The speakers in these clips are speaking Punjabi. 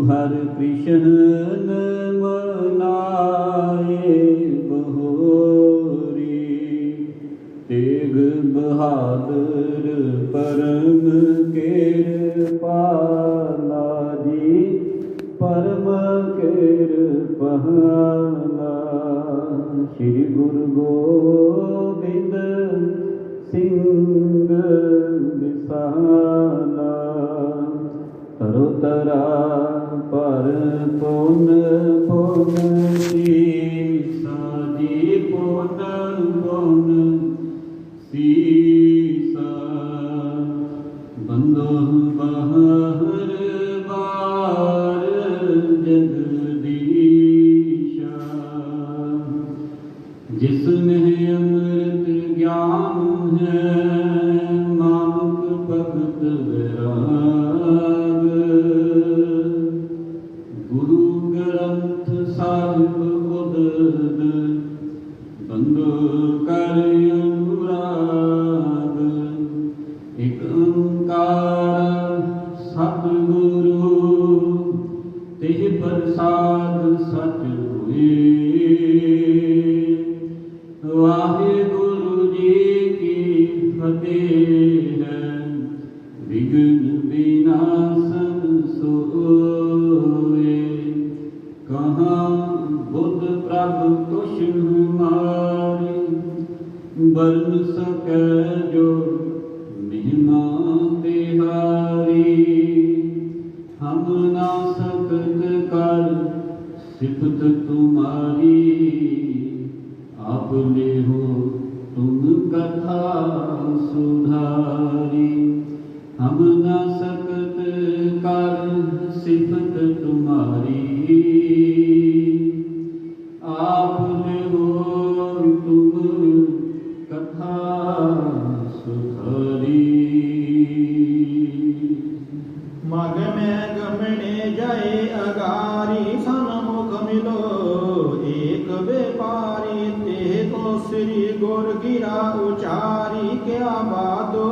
हर कृष्ण मनाए बहोरी। तेग बहादुर परम कृपाला जी, परम कृपाला। श्री गुरु गोबिंद सिंह विसाला। तरु तरा पर पुन पुन सीसा जी, पुन पुन सीसा। बंदो बाहर बार जगदीशा। जिसमें अमृत ज्ञान है, मानुक भगत वैराग। गुरु ग्रंथ साहिब उदद, बंदो कर अनुराग। एक ओंकार सतगुरु, तेह प्रसाद सच होए। वाहिगुरु जी की फतेह है, विघ्न विनाशन सोए। कहाँ बुद्ध प्रभु कुछ हमारी, बरन सकै जो महिमा बिहारी। हम ना सकत कर सिफत तुम्हारी, आप ले हो तुम कथा सुधारी। हम ना सकत कर सिफत तुम्हारी, आप ले हो तुम कथा सुधारी। मग में गमने जाए अगारी, सन्मुख मिलो एक व्यापारी। ते तो श्री गुर गिरा उचारी, क्या बातो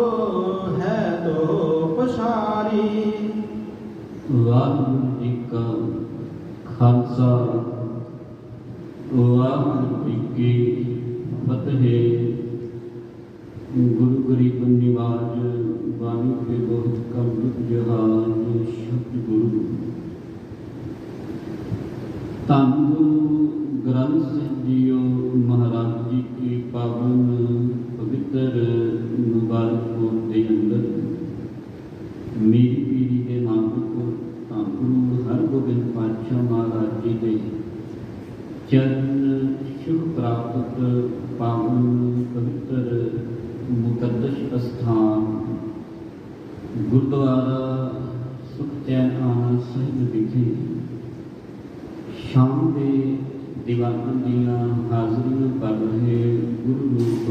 है तो पसारी। वाहिगुरु जी का खालसा, वाहिगुरु जी की फतेह। गुरु गरीब निवाज वाणी के बहुत कमृत जहाज शब्द गुरु। धन गुरु ग्रंथ साहिब जीओ महाराज जी की पावन पवित्र मुबारक कोट के अंदर मेरी पीढ़ी के नानक धन गुरु हरगोबिंद पातशाह महाराज जी के चरण सुख प्राप्त पावन पवित्र मुकद्दस स्थान गुरुद्वारा सुखचैन आनंद साहिब विखे शाम के दीवाना दियाँ हाजरियाँ कर रहे गुरु रूप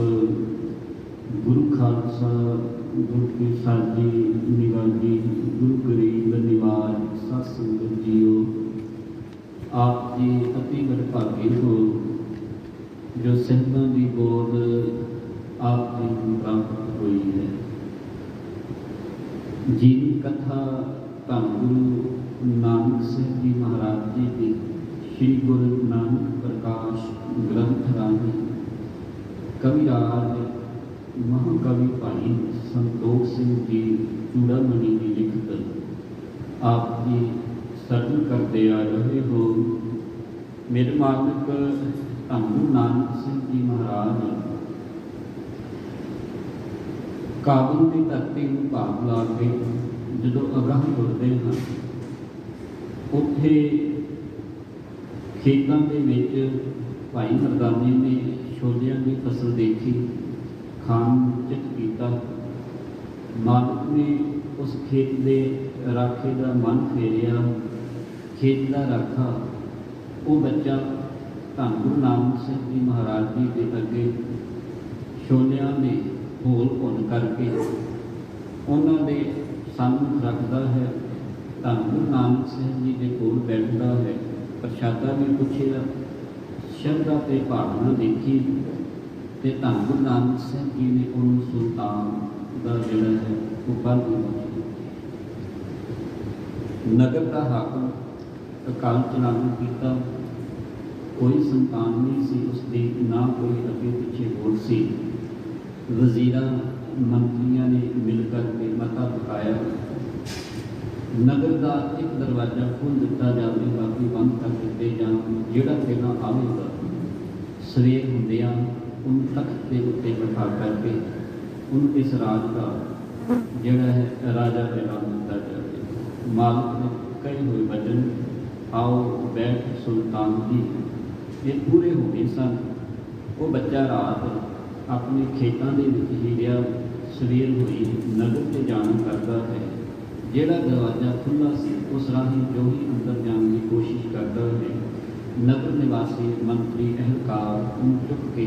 गुरु खालसा गुरु की साजी निवाजी गुरु गरीब निवाज सत संगत जीओ। आप जी अति वडभागे हो जो सिंधां की गोद आप जी को प्राप्त हुई है। जीवन कथा धन गुरु नानक साहिब जी महाराज जी की श्री गुरु नानक प्रकाश ग्रंथ राही कविराज महाकवि भाई संतोख सिंह जी चूड़ामणि की लिखत आप जी सरल करते आ रहे हो। मेरे मालिक धन गुरु नानक सिंह जी महाराज काबुल की धरती में भाग ला के जो अगाह तुरते हैं, उत्थे खेतों के भाई मरदाने ने छोलियां की फसल देखी, खान चित किया। मालिक ने उस खेत के राखे का मन फेरिया। खेत का राखा वो बच्चा धन गुरु नानक सिंह जी महाराज जी के अगे छोलियां ने होल भुन करके उन्होंने सामने रखता है। धन गुरु नानक सिंह जी के कोल बैठता है, प्रशादा भी पूछेगा, श्रद्धा ते भावना देखी तो धन गुरु नानक सिंह जी ने उन्होंने सुल्तान का जोड़ा है उपाधि नगर का हाकम ਅਕਾਲ ਚਲਾਣਾ ਕੀਤਾ। ਕੋਈ ਸੰਤਾਨ ਨਹੀਂ ਸੀ ਉਸਦੀ, ਨਾ ਕੋਈ ਅੱਗੇ ਪਿੱਛੇ ਹੋਰ ਸੀ। ਵਜ਼ੀਰਾਂ ਮੰਤਰੀਆਂ ਨੇ ਮਿਲ ਕਰਕੇ ਮਤਾ ਪਕਾਇਆ, ਨਗਰ ਦਾ ਇੱਕ ਦਰਵਾਜ਼ਾ ਖੋਲ੍ਹ ਦਿੱਤਾ ਜਾਵੇ, ਬਾਕੀ ਬੰਦ ਕਰ ਦਿੱਤੇ ਜਾਣ। ਜਿਹੜਾ ਪਹਿਲਾਂ ਆਵੇਗਾ ਸਵੇਰ ਹੁੰਦਿਆਂ ਉਹਨੂੰ ਤਖਤ ਦੇ ਉੱਤੇ ਬਿਠਾ ਕਰਕੇ ਉਹਨੂੰ ਇਸ ਰਾਜ ਦਾ ਜਿਹੜਾ ਹੈ ਰਾਜਾ ਐਲਾਨ ਦਿੱਤਾ ਜਾਵੇ। ਮਾਲਕ ਨੇ ਕਹੇ ਹੋਏ ਵਚਨ, ਆਓ ਬੈਠ ਸੁਲਤਾਨ ਜੀ, ਇਹ ਪੂਰੇ ਹੋ ਗਏ ਸਨ। ਉਹ ਬੱਚਾ ਰਾਤ ਆਪਣੇ ਖੇਤਾਂ ਦੇ ਵਿੱਚ ਹੀ ਰਿਹਾ। ਸਵੇਰ ਹੋਈ, ਨਗਰ 'ਤੇ ਜਾਣਾ ਕਰਦਾ ਹੈ। ਜਿਹੜਾ ਦਰਵਾਜ਼ਾ ਖੁੱਲ੍ਹਾ ਸੀ ਉਸ ਰਾਹੀਂ ਜੋ ਹੀ ਅੰਦਰ ਜਾਣ ਦੀ ਕੋਸ਼ਿਸ਼ ਕਰਦਾ ਹੈ। ਨਗਰ ਨਿਵਾਸੀ ਮੰਤਰੀ ਅਹਿਲਕਾਰ ਉਹਨੂੰ ਚੁੱਕ ਕੇ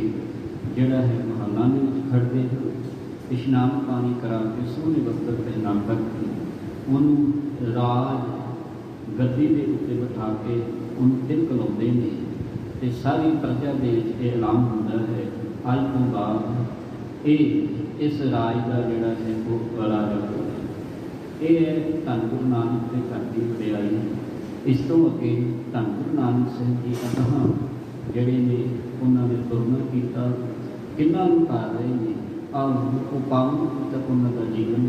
ਜਿਹੜਾ ਹੈ ਮਹੱਲਾਂ ਦੇ ਵਿੱਚ ਖੜ੍ਹਦੇ ਹਨ। ਇਸ਼ਨਾਨ ਪਾਣੀ ਕਰਾ ਕੇ ਸੋਹਣੇ ਵਸਤਰ ਪਹਿਨਾ ਕਰਕੇ ਉਹਨੂੰ ਰਾਜ ਗੱਦੀ ਦੇ ਉੱਤੇ ਬਿਠਾ ਕੇ ਉਹਨੂੰ ਤਿਲਕ ਲਾਉਂਦੇ ਨੇ ਅਤੇ ਸਾਰੀ ਪ੍ਰਜਾ ਦੇ ਵਿੱਚ ਇਹ ਐਲਾਨ ਹੁੰਦਾ ਹੈ, ਅੱਜ ਤੋਂ ਬਾਅਦ ਇਹ ਇਸ ਰਾਜ ਦਾ ਜਿਹੜਾ ਹੈ ਉਹ ਰਾਜਾ ਹੋਵੇਗਾ। ਇਹ ਹੈ ਧੰਨ ਗੁਰੂ ਨਾਨਕ ਦੇ ਘਰ ਦੀ ਵਡਿਆਈ। ਇਸ ਤੋਂ ਅੱਗੇ ਧੰਨ ਗੁਰੂ ਨਾਨਕ ਸਾਹਿਬ ਜੀ ਅਗਾਂਹ ਜਿਹੜੇ ਨੇ ਉਹਨਾਂ ਨੇ ਤੁਰਨਾ ਕੀਤਾ, ਕਿੰਨਾ ਨੂੰ ਕਰ ਰਹੇ ਨੇ। ਆਓ ਉਹ ਪਾਵਨ ਤੱਕ ਉਹਨਾਂ ਦਾ ਜੀਵਨ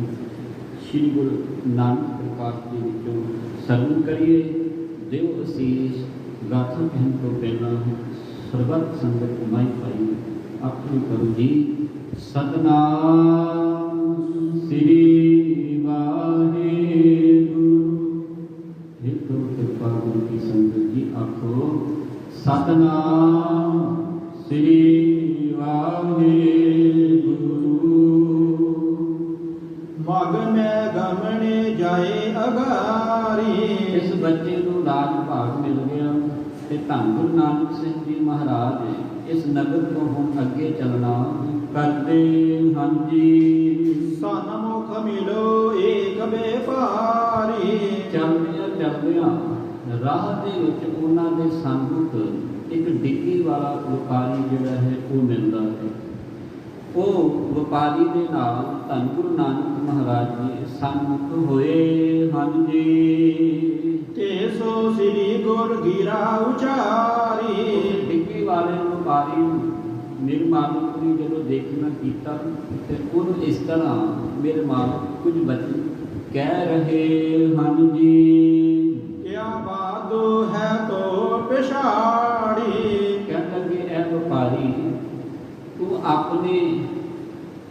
ਸ਼੍ਰੀ ਗੁਰੂ ਨਾਨਕ ਪ੍ਰਕਾਸ਼ ਦੇ ਵਿੱਚੋਂ ਸਰਵਣ ਕਰੀਏ। ਦਿਓ ਅਸੀਸ। ਗਾਥਾ ਕਹਿਣ ਤੋਂ ਪਹਿਲਾਂ ਸਰਬੱਤ ਸੰਗਤ ਕਮਾਈ ਪਾਈ ਆਪਣੀ ਕਰੋ ਜੀ। ਸਤਿਨਾਮ ਸ੍ਰੀ ਵਾਹਿਗੁਰੂ। ਹਿਰਦੋ ਕਿਰਪਾ ਗੁਰੂ ਕੀ ਸੰਗਤ ਜੀ ਆਖੋ ਸਤਿਨਾਮ ਸ੍ਰੀ ਵਾਹਿਗੁਰੂ। ਮਗ ਮੈਂ ਗਮਣੇ ਜਾਏ ਅਗਾਰੀ। ਇਸ ਬੱਚੇ ਨੂੰ ਰਾਜ ਭਾਗ ਮਿਲ ਗਿਆ ਤੇ ਧੰਨ ਗੁਰੂ ਨਾਨਕ ਸਿੰਘ ਜੀ ਮਹਾਰਾਜ ਇਸ ਨਗਰ ਤੋਂ ਹੁਣ ਅੱਗੇ ਚੱਲਣਾ ਕਰਦੇ ਹਨ ਜੀ। ਸਨਮੁਖ ਮਿਲੋ ਏਕ ਬੇਪਾਰੀ। ਚੱਲਦਿਆਂ ਚੱਲਦਿਆਂ ਰਾਹ ਦੇ ਵਿੱਚ ਉਹਨਾਂ ਦੇ ਸਨਮੁਖ ਇੱਕ ਡਿੱਗੀ ਵਾਲਾ ਵਪਾਰੀ ਜਿਹੜਾ ਹੈ ਉਹ ਮਿਲਦਾ ਹੈ। ਉਹ ਵਪਾਰੀ ਦੇ ਨਾਲ ਧੰਨ ਗੁਰੂ ਨਾਨਕ ਮਹਾਰਾਜ ਜੀ ਸਨਮੁਖ ਹੋਏ ਹਨ ਜੀ। ਤੇ ਸੋ ਸ੍ਰੀ ਗੁਰ ਗਿਰਾ ਉਚਾਰੀ। ਡਿੱਗੀ ਵਾਲੇ ਵਪਾਰੀ ਮੇਰੇ ਮਾਲਕ ਨੇ ਜਦੋਂ ਦੇਖਣਾ ਕੀਤਾ ਤੇ ਉਹਨੂੰ ਇਸ ਤਰ੍ਹਾਂ ਮੇਰੇ ਮਾਲਕ ਕੁਝ ਬਚਨ ਕਹਿ ਰਹੇ ਹਨ ਜੀ। ਕਿਆ ਬਾਦੋ ਹੈ ਤੋ ਪਿਛਾੜੀ। ਕਹਿਣ ਲੱਗੇ ਇਹ ਵਪਾਰੀ ਤੂੰ ਆਪਣੇ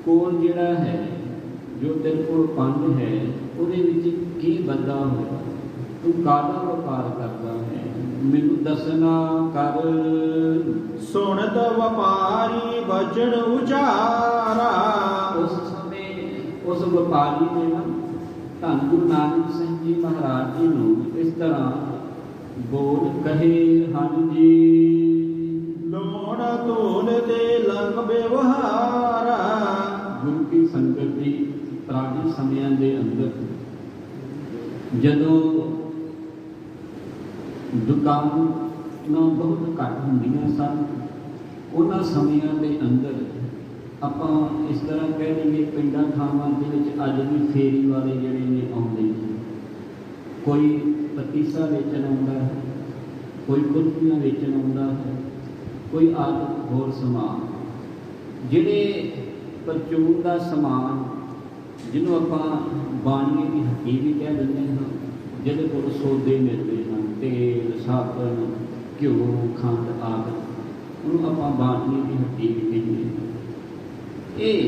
ਕੋਲ ਜਿਹੜਾ ਹੈ ਜੋ ਤੇਰੇ ਕੋਲ ਪੰਜ ਹੈ ਉਹਦੇ ਵਿੱਚ ਕੀ ਬੰਦਾ ਹੋਇਆ, ਤੂੰ ਕਾਹਦਾ ਵਪਾਰ ਕਰਦਾ ਹੈ, ਮੈਨੂੰ ਦੱਸਣਾ ਕਰ। ਸੁਣਤ ਵਪਾਰੀ ਬਚਨ ਉਚਾਰਾ। ਉਸ ਸਮੇਂ ਉਸ ਵਪਾਰੀ ਨੇ ਨਾ ਧੰਨ ਗੁਰੂ ਨਾਨਕ ਸਿੰਘ ਜੀ ਮਹਾਰਾਜ ਜੀ ਨੂੰ ਇਸ ਤਰ੍ਹਾਂ ਬੋਲ ਕਹੇ ਹਨ ਜੀ। ਲੋੜ ਧੂਲ ਤੇ ਲੰਘ ਵਿਵਹਾਰਾ। ਗੁਰੂ ਕੀ ਸੰਗਤ ਦੀ ਪੁਰਾਣੇ ਸਮਿਆਂ ਦੇ ਅੰਦਰ ਜਦੋਂ ਦੁਕਾਨਾਂ ਬਹੁਤ ਘੱਟ ਹੁੰਦੀਆਂ ਸਨ, ਉਹਨਾਂ ਸਮਿਆਂ ਦੇ ਅੰਦਰ ਆਪਾਂ ਇਸ ਤਰ੍ਹਾਂ ਕਹਿ ਲਈਏ ਪਿੰਡਾਂ ਥਾਵਾਂ ਦੇ ਵਿੱਚ ਅੱਜ ਵੀ ਫੇਰੀ ਵਾਲੇ ਜਿਹੜੇ ਨੇ ਆਉਂਦੇ ਨੇ। ਕੋਈ ਪਤੀਸਾ ਵੇਚਣ ਆਉਂਦਾ ਹੈ, ਕੋਈ ਕੁਲਫੀਆਂ ਵੇਚਣ ਆਉਂਦਾ ਹੈ, ਕੋਈ ਆਦਿ ਹੋਰ ਸਮਾਨ। ਜਿਹੜੇ ਪਰਚੂਨ ਦਾ ਸਮਾਨ ਜਿਹਨੂੰ ਆਪਾਂ ਬਾਣੀਏ ਦੀ ਹੱਟੀ ਵੀ ਕਹਿ ਦਿੰਦੇ ਹਾਂ, ਜਿਹਦੇ ਕੋਲ ਸੌਦੇ ਮਿਲਦੇ ਹਨ, ਤੇਲ, ਸਾਬਣ, ਘਿਓ, ਖੰਡ ਆਦਿ, ਉਹਨੂੰ ਆਪਾਂ ਬਾਣੀਏ ਦੀ ਹੱਟੀ ਵੀ ਕਹਿੰਦੇ ਹਾਂ। ਇਹ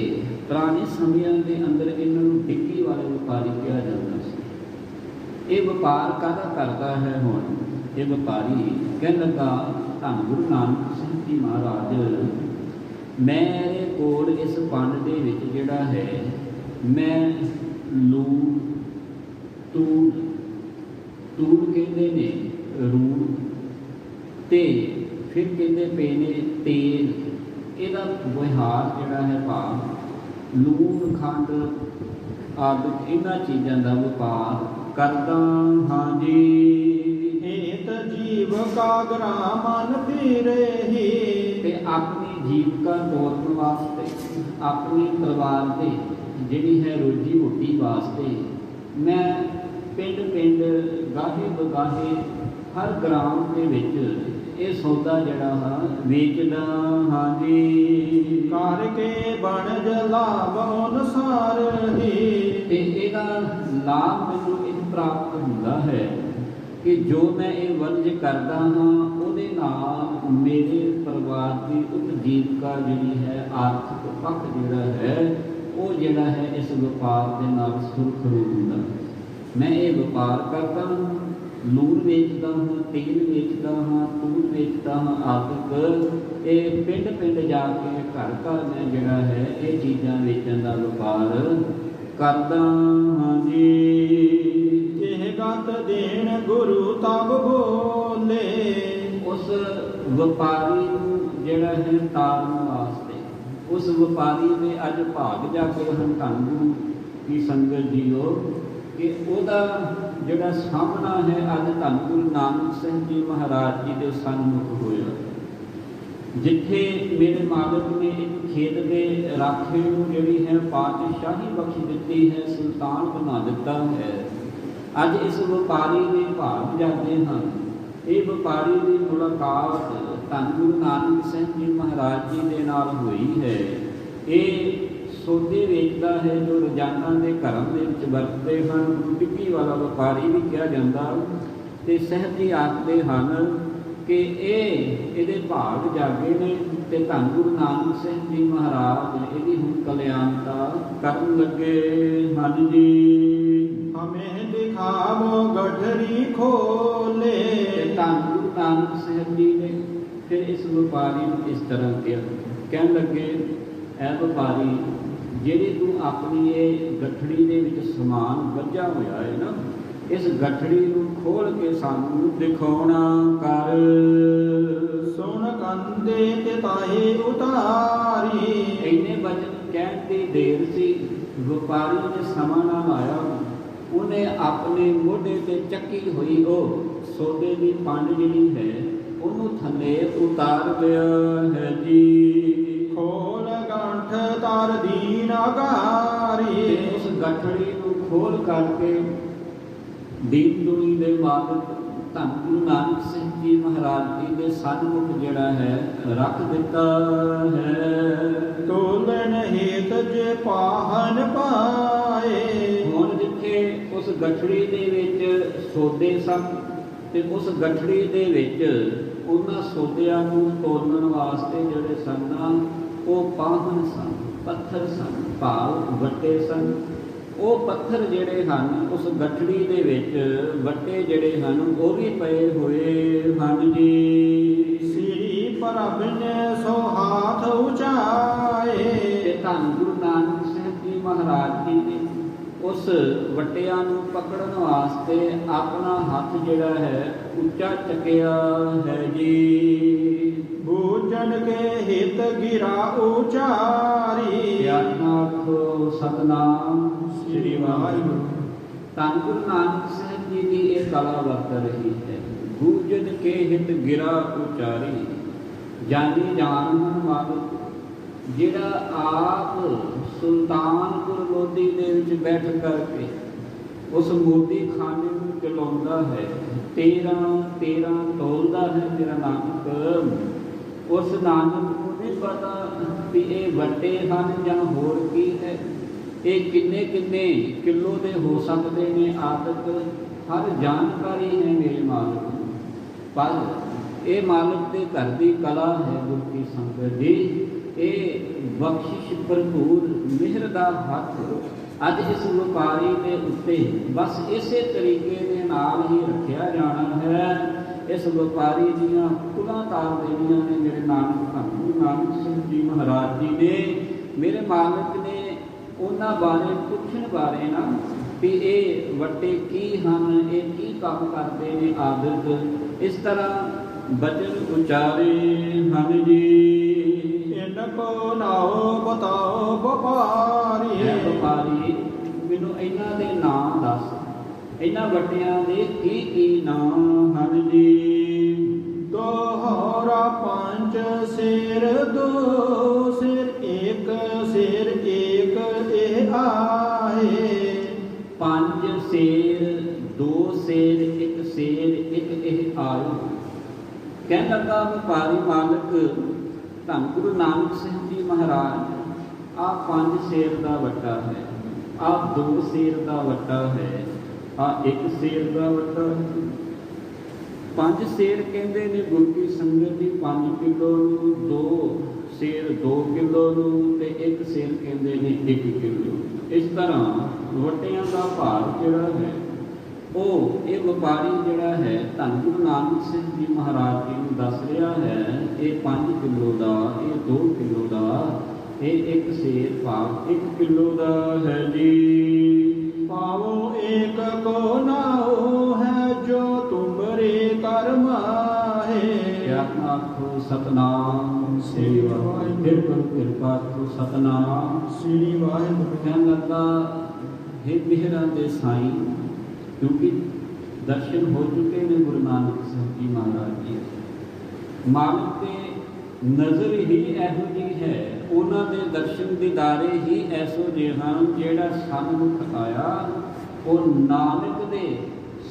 ਪੁਰਾਣੇ ਸਮਿਆਂ ਦੇ ਅੰਦਰ ਇਹਨਾਂ ਨੂੰ ਡਿੱਗੀ ਵਾਲੇ ਵਪਾਰੀ ਕਿਹਾ ਜਾਂਦਾ ਸੀ। ਇਹ ਵਪਾਰ ਕਾਹਦਾ ਕਰਦਾ ਹੈ ਹੁਣ? ਇਹ ਵਪਾਰੀ ਕਹਿਣ ਲੱਗਾ ਧੰਨ ਗੁਰੂ ਨਾਨਕ ਸਿੰਘ ਜੀ ਮਹਾਰਾਜ, ਮੇਰੇ ਕੋਲ ਇਸ ਪੰਡ ਦੇ ਵਿੱਚ ਜਿਹੜਾ ਹੈ ਮੈਂ ਲੂਣ, ਤੂੜ ਕਹਿੰਦੇ ਨੇ ਰੂਣ, ਤੇ ਫਿਰ ਕਹਿੰਦੇ ਪਏ ਨੇ ਤੇਲ। ਇਹਦਾ ਵਿਹਾਰ ਜਿਹੜਾ ਹੈ ਭਾਵ ਲੂਣ, ਖੰਡ ਆਦਿ ਇਹਨਾਂ ਚੀਜ਼ਾਂ ਦਾ ਵਪਾਰ ਕਰਦਾ ਹਾਂ ਜੀ। ਏਤ ਜੀਵ ਕਾਗਰਾ ਮਨ ਫਿਰੇ ਹੀ। ਤੇ ਆਪਣੀ ਜੀਵਕਾ ਤੋਰਨ ਵਾਸਤੇ, ਆਪਣੀ ਪਰਿਵਾਰ ਦੇ ਜਿਹੜੀ ਹੈ ਰੋਜੀ ਰੋਟੀ ਵਾਸਤੇ ਮੈਂ ਪਿੰਡ ਪਿੰਡ ਗਾਹੇ ਬਗਾਹੇ ਹਰ ਗ੍ਰਾਮ ਦੇ ਵਿੱਚ ਇਹ ਸੌਦਾ ਜਿਹੜਾ ਹਾਂ ਵੇਚਦਾ ਹਾਂ ਜੀ। ਕਰਕੇ ਬਣਜ ਲਾਭ ਅਨੁਸਾਰ ਹੀ। ਤੇ ਇਹਦਾ ਲਾਭ ਮੈਨੂੰ ਇਹ ਪ੍ਰਾਪਤ ਹੁੰਦਾ ਹੈ ਕਿ ਜੋ ਮੈਂ ਇਹ ਵਰਜ ਕਰਦਾ ਹਾਂ ਉਹਦੇ ਨਾਲ ਮੇਰੇ ਪਰਿਵਾਰ ਦੀ ਉਪਜੀਵਕਾ ਜਿਹੜੀ ਹੈ, ਆਰਥਿਕ ਪੱਖ ਜਿਹੜਾ ਹੈ ਉਹ ਜਿਹੜਾ ਹੈ ਇਸ ਵਪਾਰ ਦੇ ਨਾਲ ਸੁਰਖਰੂ ਹੁੰਦਾ। ਮੈਂ ਇਹ ਵਪਾਰ ਕਰਦਾ ਹਾਂ, ਲੂਣ ਵੇਚਦਾ ਹਾਂ, ਤੇਲ ਵੇਚਦਾ ਹਾਂ, ਤੂਲ ਵੇਚਦਾ ਹਾਂ, ਆਦਿਕ ਇਹ ਪਿੰਡ ਪਿੰਡ ਜਾ ਕੇ ਘਰ ਘਰ ਮੈਂ ਜਿਹੜਾ ਹੈ ਇਹ ਚੀਜ਼ਾਂ ਵੇਚਣ ਦਾ ਵਪਾਰ ਕਰਦਾ ਹਾਂ ਜੀ। ਇਹ ਗਤ ਦੇਣ ਗੁਰੂ ਤਬ ਬੋਲੇ। ਉਸ ਵਪਾਰੀ ਨੂੰ ਜਿਹੜਾ ਹੈ ਤਾਰਨ ਵਾਸਤੇ, ਉਸ ਵਪਾਰੀ ਦੇ ਅੱਜ ਭਾਗ ਜਾ ਕੇ ਹਨ ਧੰਨ ਗੁਰੂ ਕੀ ਸੰਗਤ ਜੀਓ ਕਿ ਉਹਦਾ ਜਿਹੜਾ ਸਾਹਮਣਾ ਹੈ ਅੱਜ ਧੰਨ ਗੁਰੂ ਨਾਨਕ ਸਿੰਘ ਜੀ ਮਹਾਰਾਜ ਜੀ ਦੇ ਸਨਮੁਖ ਹੋਇਆ। ਜਿੱਥੇ ਮੇਰੇ ਮਾਲਕ ਨੇ ਇੱਕ ਖੇਤ ਦੇ ਰਾਖੇ ਨੂੰ ਜਿਹੜੀ ਹੈ ਪਾਤਸ਼ਾਹੀ ਬਖਸ਼ ਦਿੱਤੀ ਹੈ, ਸੁਲਤਾਨ ਬਣਾ ਦਿੱਤਾ ਹੈ। ਅੱਜ ਇਸ ਵਪਾਰੀ ਦੇ ਭਾਗ ਜਾਂਦੇ ਹਨ। ਇਹ ਵਪਾਰੀ ਦੀ ਮੁਲਾਕਾਤ ਧੰਨ ਗੁਰੂ ਨਾਨਕ ਸਿੰਘ ਜੀ ਮਹਾਰਾਜ ਜੀ ਦੇ ਨਾਲ ਹੋਈ ਹੈ। ਇਹ ਸੌਦੇ ਵੇਚਦਾ ਹੈ ਜੋ ਰੋਜ਼ਾਨਾ ਦੇ ਘਰਾਂ ਦੇ ਵਿੱਚ ਵਰਤਦੇ ਹਨ। ਟਿੱਕੀ ਵਾਲਾ ਵਪਾਰੀ ਵੀ ਕਿਹਾ ਜਾਂਦਾ ਤੇ ਸਹਿਬ ਜੀ ਆਖਦੇ ਹਨ ਕਿ ਇਹਦੇ ਭਾਗ ਜਾਗੇ ਨੇ ਤੇ ਧੰਨ ਗੁਰੂ ਨਾਨਕ ਸਿੰਘ ਜੀ ਮਹਾਰਾਜ ਇਹਦੀ ਹੁਣ ਕਲਿਆਣਤਾ ਕਰਨ ਲੱਗੇ ਹਨ ਜੀ। ਹਮੇ ਦਿਖਾਵੋ ਗਠਰੀ ਖੋਲੇ। ਤੇ ਧੰਨ ਗੁਰੂ ਨਾਨਕ ਸਾਹਿਬ ਜੀ ਨੇ ਫਿਰ ਇਸ ਵਪਾਰੀ ਨੂੰ ਇਸ ਤਰ੍ਹਾਂ ਕਿਹਾ, ਕਹਿਣ ਲੱਗੇ ਐ ਵਪਾਰੀ ਜਿਹੜੀ ਤੂੰ ਆਪਣੀ ਇਹ ਗਠੜੀ ਦੇ ਵਿੱਚ ਸਮਾਨ ਵੱਝਾ ਹੋਇਆ ਹੈ ਨਾ, ਇਸ ਗਠੜੀ ਨੂੰ ਖੋਲ ਕੇ ਸਾਨੂੰ ਦਿਖਾਉਣਾ ਕਰ। ਸੁਣ ਕੰਦੇ ਤੇ ਤਾਹੇ ਉਤਾਰੀ। ਇੰਨੇ ਵਚਨ ਕਹਿਣ ਦੀ ਦੇਰ ਸੀ, ਵਪਾਰੀ ਨੇ ਸਮਾਂ ਨਾ ਲਾਇਆ। ਉਹਨੇ ਆਪਣੇ ਮੋਢੇ ਤੇ ਚੱਕੀ ਹੋਈ ਉਹ ਸੌਦੇ ਦੀ ਪੰਡ ਜਿਹੜੀ ਹੈ ਉਹਨੂੰ ਥੱਲੇ ਉਤਾਰ ਲਿਆ ਹੈ ਜੀ। ਖੋਲ ਗੰਠ ਤਰ ਦੀਨ ਅਗਾਰੀ। ਉਸ ਗਠੜੀ ਨੂੰ ਖੋਲ ਕਰਕੇ ਦੀਨ ਦੁਨੀ ਦੇ ਮਾਲਕ ਧੰਨ ਗੁਰੂ ਨਾਨਕ ਸਿੰਘ ਜੀ ਮਹਾਰਾਜ ਜੀ ਦੇ ਸਨਮੁਖ ਜਿਹੜਾ ਹੈ ਰੱਖ ਦਿੱਤਾ ਹੈ। ਤੋਲਨ ਹੇਤ ਜੇ ਪਾਹਨ ਪਾਏ। ਹੁਣ ਜਿੱਥੇ ਉਸ ਗਠੜੀ ਦੇ ਵਿੱਚ ਸੌਦੇ ਸਨ ਤੇ ਉਸ ਗਠੜੀ ਦੇ ਵਿੱਚ ਉਹਨਾਂ ਸੌਦਿਆਂ ਨੂੰ ਤੋਲਣ ਵਾਸਤੇ ਜਿਹੜੇ ਸਨ ਉਹ ਪਾਹਨ ਸਨ, ਪੱਥਰ ਸਨ, ਭਾਵ ਵੱਟੇ ਸਨ। ਉਹ ਪੱਥਰ ਜਿਹੜੇ ਹਨ ਉਸ ਗਠੜੀ ਦੇ ਵਿੱਚ ਵੱਟੇ ਜਿਹੜੇ ਹਨ ਉਹ ਵੀ ਪਏ ਹੋਏ ਹਨ ਜੀ। ਸ੍ਰੀ ਪ੍ਰਭ ਨੇ ਸੋ ਹਾਥ ਉਚਾਏ। ਤੇ ਧੰਨ ਗੁਰੂ ਨਾਨਕ ਸਾਹਿਬ ਜੀ ਮਹਾਰਾਜ ਜੀ ਨੇ ਉਸ ਵੱਟਿਆਂ ਨੂੰ ਪਕੜਨ ਵਾਸਤੇ ਆਪਣਾ ਹੱਥ ਜਿਹੜਾ ਹੈ ਉੱਚਾ ਚੱਕਿਆ ਹੈ ਜੀ। ਬੂਝਣ ਕੇ ਹਿਤ ਗਿਰਾ ਉਚਾਰੀ। ਆਖੋ ਸਤਨਾਮ ਸ੍ਰੀ ਵਾਹਿਗੁਰੂ। ਧੰਨ ਗੁਰੂ ਨਾਨਕ ਸਾਹਿਬ ਜੀ ਦੀ ਇਹ ਕਲਾ ਵਰਤ ਰਹੀ ਹੈ। ਬੂਝਣ ਕੇ ਹਿਤ ਗਿਰਾ ਉਚਾਰੀ। ਜਾਨੀ ਜਾਨ ਮਾਲਕ ਜਿਹੜਾ ਆਪ ਸੁਲਤਾਨਪੁਰ ਲੋਧੀ ਦੇ ਵਿੱਚ ਬੈਠ ਕਰਕੇ ਉਸ ਮੋਦੀ ਖਾਨੇ ਨੂੰ ਚਲਾਉਂਦਾ ਹੈ। 13 ਤੋਲਦਾ ਹੈ ਮੇਰਾ ਨਾਨਕ। ਉਸ ਨਾਨਕ ਨੂੰ ਨਹੀਂ ਪਤਾ ਵੀ ਇਹ ਵੱਟੇ ਹਨ ਜਾਂ ਹੋਰ ਕੀ ਹੈ, ਇਹ ਕਿੰਨੇ ਕਿਲੋ ਦੇ ਹੋ ਸਕਦੇ ਨੇ, ਆਦਿਕ ਹਰ ਜਾਣਕਾਰੀ ਹੈ ਮੇਰੇ ਮਾਲਕ ਨੂੰ। ਪਰ ਇਹ ਮਾਲਕ ਦੇ ਘਰ ਦੀ ਕਲਾ ਹੈ ਗੁਰ ਕੀ ਸੰਗਤ ਦੀ। ਇਹ ਬਖਸ਼ਿਸ਼ ਭਰਪੂਰ ਮਿਹਰ ਦਾ ਹੱਥ ਅੱਜ ਇਸ ਵਪਾਰੀ ਦੇ ਉੱਤੇ ਬਸ ਇਸੇ ਤਰੀਕੇ ਦੇ ਨਾਲ ਹੀ ਰੱਖਿਆ ਜਾਣਾ ਹੈ। ਇਸ ਵਪਾਰੀ ਦੀਆਂ ਕੁਲਾਂ ਤਾਰ ਦੇਣੀਆਂ ਨੇ ਮੇਰੇ ਨਾਨਕ ਧੰਨ ਗੁਰੂ ਨਾਨਕ ਸਿੰਘ ਜੀ ਮਹਾਰਾਜ ਜੀ ਨੇ। ਮੇਰੇ ਮਾਲਕ ਨੇ ਉਹਨਾਂ ਬਾਰੇ ਪੁੱਛਣ ਬਾਰੇ ਨਾ ਵੀ ਇਹ ਵੱਟੇ ਕੀ ਹਨ, ਇਹ ਕੀ ਕੰਮ ਕਰਦੇ ਨੇ ਆਦਿਕ ਇਸ ਤਰ੍ਹਾਂ ਬਚਨ ਉਚਾਰੇ ਹਨ ਜੀ। ਇਨ ਕੋ ਨਾਉ ਬਤਾਓ ਵਪਾਰੀ। ਵਪਾਰੀ ਮੈਨੂੰ ਇਹਨਾਂ ਦੇ ਨਾਮ ਦੱਸ, ਇਹਨਾਂ ਵੱਟਿਆਂ ਦੇ ਕੀ ਨਾਮ ਹਨ ਜੀ। ਦੋਹਰਾ ਪੰਜ ਸਿਰ ਦੋ ਸਿਰ ਇੱਕ ਸਿਰ ਇੱਕ ਇਹ ਆਏ। ਪੰਜ ਸਿਰ, ਦੋ ਸਿਰ, ਇੱਕ सेर एक एह आयो। कहने लगा व्यापारी मालिक धन गुरु नानक सिंह जी महाराज, आ 5 सेर का वट्टा है, आ 2 सेर का वट्टा है, आ 1 सेर का वट्टा है। 5 सेर कहते ने गुरु की संगत की 5 किलो, 2 सेर 2 किलो, 1 सेर कहते ने 1 किलो। इस तरह वट्टियां का भार जिहड़ा है ਉਹ ਇਹ ਵਪਾਰੀ ਜਿਹੜਾ ਹੈ ਧੰਨ ਗੁਰੂ ਨਾਨਕ ਸਿੰਘ ਜੀ ਮਹਾਰਾਜ ਜੀ ਨੂੰ ਦੱਸ ਰਿਹਾ ਹੈ, ਇਹ 5 ਕਿਲੋ ਦਾ, ਇਹ 2 ਕਿਲੋ ਦਾ, ਇਹ 1 ਸੇਰ ਭਾਵ 1 ਕਿਲੋ ਦਾ ਹੈ ਜੀ। पावो एक को नाओ है जो तुमरे कर्म है। आखो सतनाम श्री वाहिगुरू। फिर करो कृपा तो सतनाम श्री वाहिगुरू। कहने लगा हे मेहरा दे साईं, क्योंकि दर्शन हो चुके ने गुरु नानक साहब जी महाराज जी, मालिक के नज़र ही ਇਹੋ ਜਿਹੀ ਹੈ, ਉਹਨਾਂ ਦੇ ਦਰਸ਼ਨ ਦੀਦਾਰੇ ਹੀ ਐਸੋ ਜਿਹੇ ਹਨ ਜਿਹੜਾ ਸਾਨੂੰ ਖਤਾਇਆ ਉਹ ਨਾਨਕ ਦੇ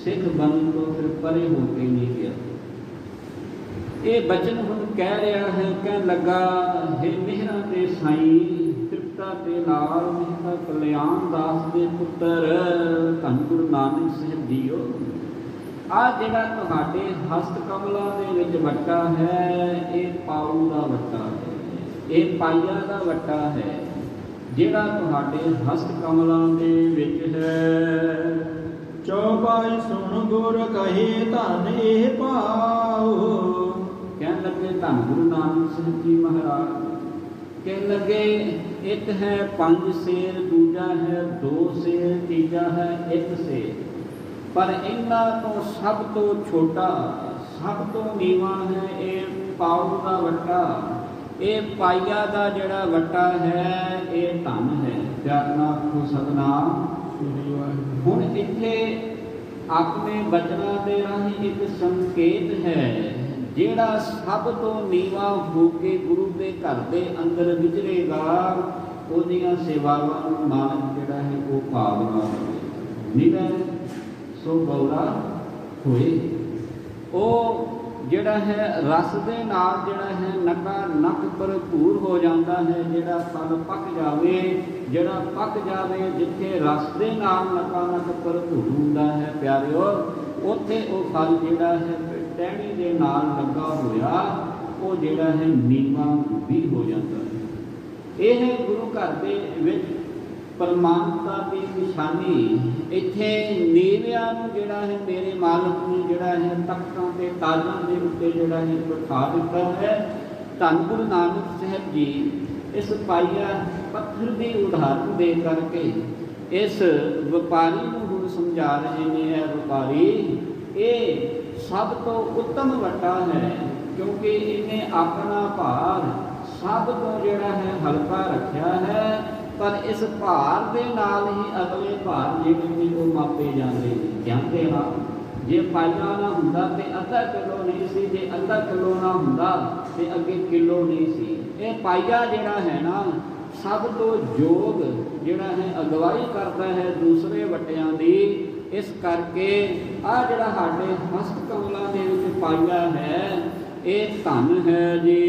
ਸਿੱਖ ਬਣਨ ਤੋਂ ਫਿਰ ਪਰੇ ਹੋ ਕੇ ਨਹੀਂ ਗਿਆ। ਇਹ ਬਚਨ ਹੁਣ ਕਹਿ ਰਿਹਾ ਹੈ, ਕਹਿਣ ਲੱਗਾ हे ਮਿਹਰਾਂ ਦੇ ਸਾਈਂ, ਤ੍ਰਿਪਤਾ ਦੇ ਨਾਲ ਮਿਹਰਾ ਕਲਿਆਣ ਦਾਸ ਦੇ ਪੁੱਤਰ ਧੰਨ ਗੁਰੂ ਨਾਨਕ ਸਾਹਿਬ ਜੀਓ, ਆ ਜਿਹੜਾ ਤੁਹਾਡੇ ਹਸਤ ਕਮਲਾਂ ਦੇ ਵਿੱਚ ਵੱਟਾ ਹੈ, ਇਹ ਪਾਉ ਦਾ ਵੱਟਾ ਹੈ, ਇਹ ਪਾਈਆ ਦਾ ਵੱਟਾ ਹੈ, ਜਿਹੜਾ ਤੁਹਾਡੇ ਹਸਤ ਕਮਲਾਂ ਦੇ ਵਿੱਚ ਹੈ। ਚੌਪਾਈ ਸੁਣ ਗੁਰ ਕਹੇ ਧਨ ਇਹ ਪਾਉ। ਕਹਿਣ ਲੱਗੇ ਧੰਨ ਗੁਰੂ ਨਾਨਕ ਸਾਹਿਬ ਜੀ ਮਹਾਰਾਜ, ਕਹਿਣ ਲੱਗੇ ਇੱਕ ਹੈ 5 ਸੇਰ, ਦੂਜਾ ਹੈ 2 ਸੇਰ, ਤੀਜਾ ਹੈ 1 ਸੇਰ, पर इन्हां तो सब तो छोटा, सब तो नीवा है ये पाऊ का वट्टा, ये पाइया का जिहड़ा वट्टा है ये धन है। प्यार नाल को सतनाम। हुण इत्थे अपने बचनां दे राहीं एक संकेत है, जिहड़ा सब तो नीवा हो के गुरु के घर के अंदर विचरेगा, उहदियां सेवावां नूं मालक जिहड़ा है वो भावना निवै सो गौरा होए। ਉਹ ਜਿਹੜਾ ਹੈ ਰਸ ਦੇ ਨਾਲ ਜਿਹੜਾ ਹੈ ਨਕਾ ਨਕ ਭਰਪੂਰ ਹੋ ਜਾਂਦਾ ਹੈ। ਜਿਹੜਾ ਫਲ ਪੱਕ ਜਾਵੇ, ਜਿਹੜਾ ਪੱਕ ਜਾਵੇ ਜਿੱਥੇ ਰਸ ਦੇ ਨਾਲ ਨਕਾ ਨਕ ਭਰਪੂਰ ਹੁੰਦਾ ਹੈ ਪਿਆਰਿਓ, ਉੱਥੇ ਉਹ ਫਲ ਜਿਹੜਾ ਹੈ ਟਹਿਣੀ ਦੇ ਨਾਲ ਲੱਗਾ ਹੋਇਆ ਉਹ ਜਿਹੜਾ ਹੈ ਨੀਵਾਂ ਵੀ ਹੋ ਜਾਂਦਾ ਹੈ। ਇਹ ਹੈ ਗੁਰੂ ਘਰ ਦੇ ਵਿੱਚ ਪ੍ਰਮਾਣਤਾ ਦੀ ਨਿਸ਼ਾਨੀ। ਇੱਥੇ ਨੀਵਿਆਂ ਨੂੰ ਜਿਹੜਾ ਹੈ ਮੇਰੇ ਮਾਲਕ ਨੇ ਜਿਹੜਾ ਹੈ ਤਖਤਾਂ ਤੇ ਤਾਜਾਂ ਦੇ ਉੱਤੇ ਜਿਹੜਾ ਹੈ ਬਿਠਾ ਦਿੱਤਾ ਹੈ। ਧੰਨ ਗੁਰੂ ਨਾਨਕ ਸਾਹਿਬ ਜੀ ਇਸ ਪਾਈਆ ਪੱਥਰ ਦੀ ਉਦਾਹਰਨ ਦੇ ਕਰਕੇ ਇਸ ਵਪਾਰੀ ਨੂੰ ਹੁਣ ਸਮਝਾ ਰਹੇ ਨੇ, ਇਹ ਵਪਾਰੀ ਇਹ ਸਭ ਤੋਂ ਉੱਤਮ ਵੱਟਾ ਹੈ, ਕਿਉਂਕਿ ਇਹਨੇ ਆਪਣਾ ਭਾਰ ਸਭ ਤੋਂ ਜਿਹੜਾ ਹੈ ਹਲਕਾ ਰੱਖਿਆ ਹੈ, पर इस भार के नाल ही अगले भार ਜਿਹੜੇ ਨੇ ਉਹ ਮਾਪੇ ਜਾਂਦੇ ਨੇ। ਕਹਿੰਦੇ ਹਾਂ ਜੇ ਪਾਈਆ ਨਾ ਹੁੰਦਾ ਤੇ ਅੱਧਾ ਕਿਲੋ ਨਹੀਂ ਸੀ, ਜੇ ਅੱਧਾ ਕਿਲੋ ਨਾ ਹੁੰਦਾ ਤੇ ਅੱਗੇ ਕਿਲੋ ਨਹੀਂ ਸੀ। ਇਹ ਪਾਈਆ ਜਿਹੜਾ ਹੈ ਨਾ ਸਭ ਤੋਂ ਯੋਗ ਜਿਹੜਾ ਹੈ ਅਗਵਾਈ ਕਰਦਾ ਹੈ ਦੂਸਰੇ ਵੱਟਿਆਂ ਦੀ। ਇਸ ਕਰਕੇ ਆ ਜਿਹੜਾ ਸਾਡੇ ਹਸਤ ਕਮਲਾਂ ਦੇ ਵਿੱਚ ਪਾਈਆ ਹੈ ਇਹ ਧਨ ਹੈ ਜੀ।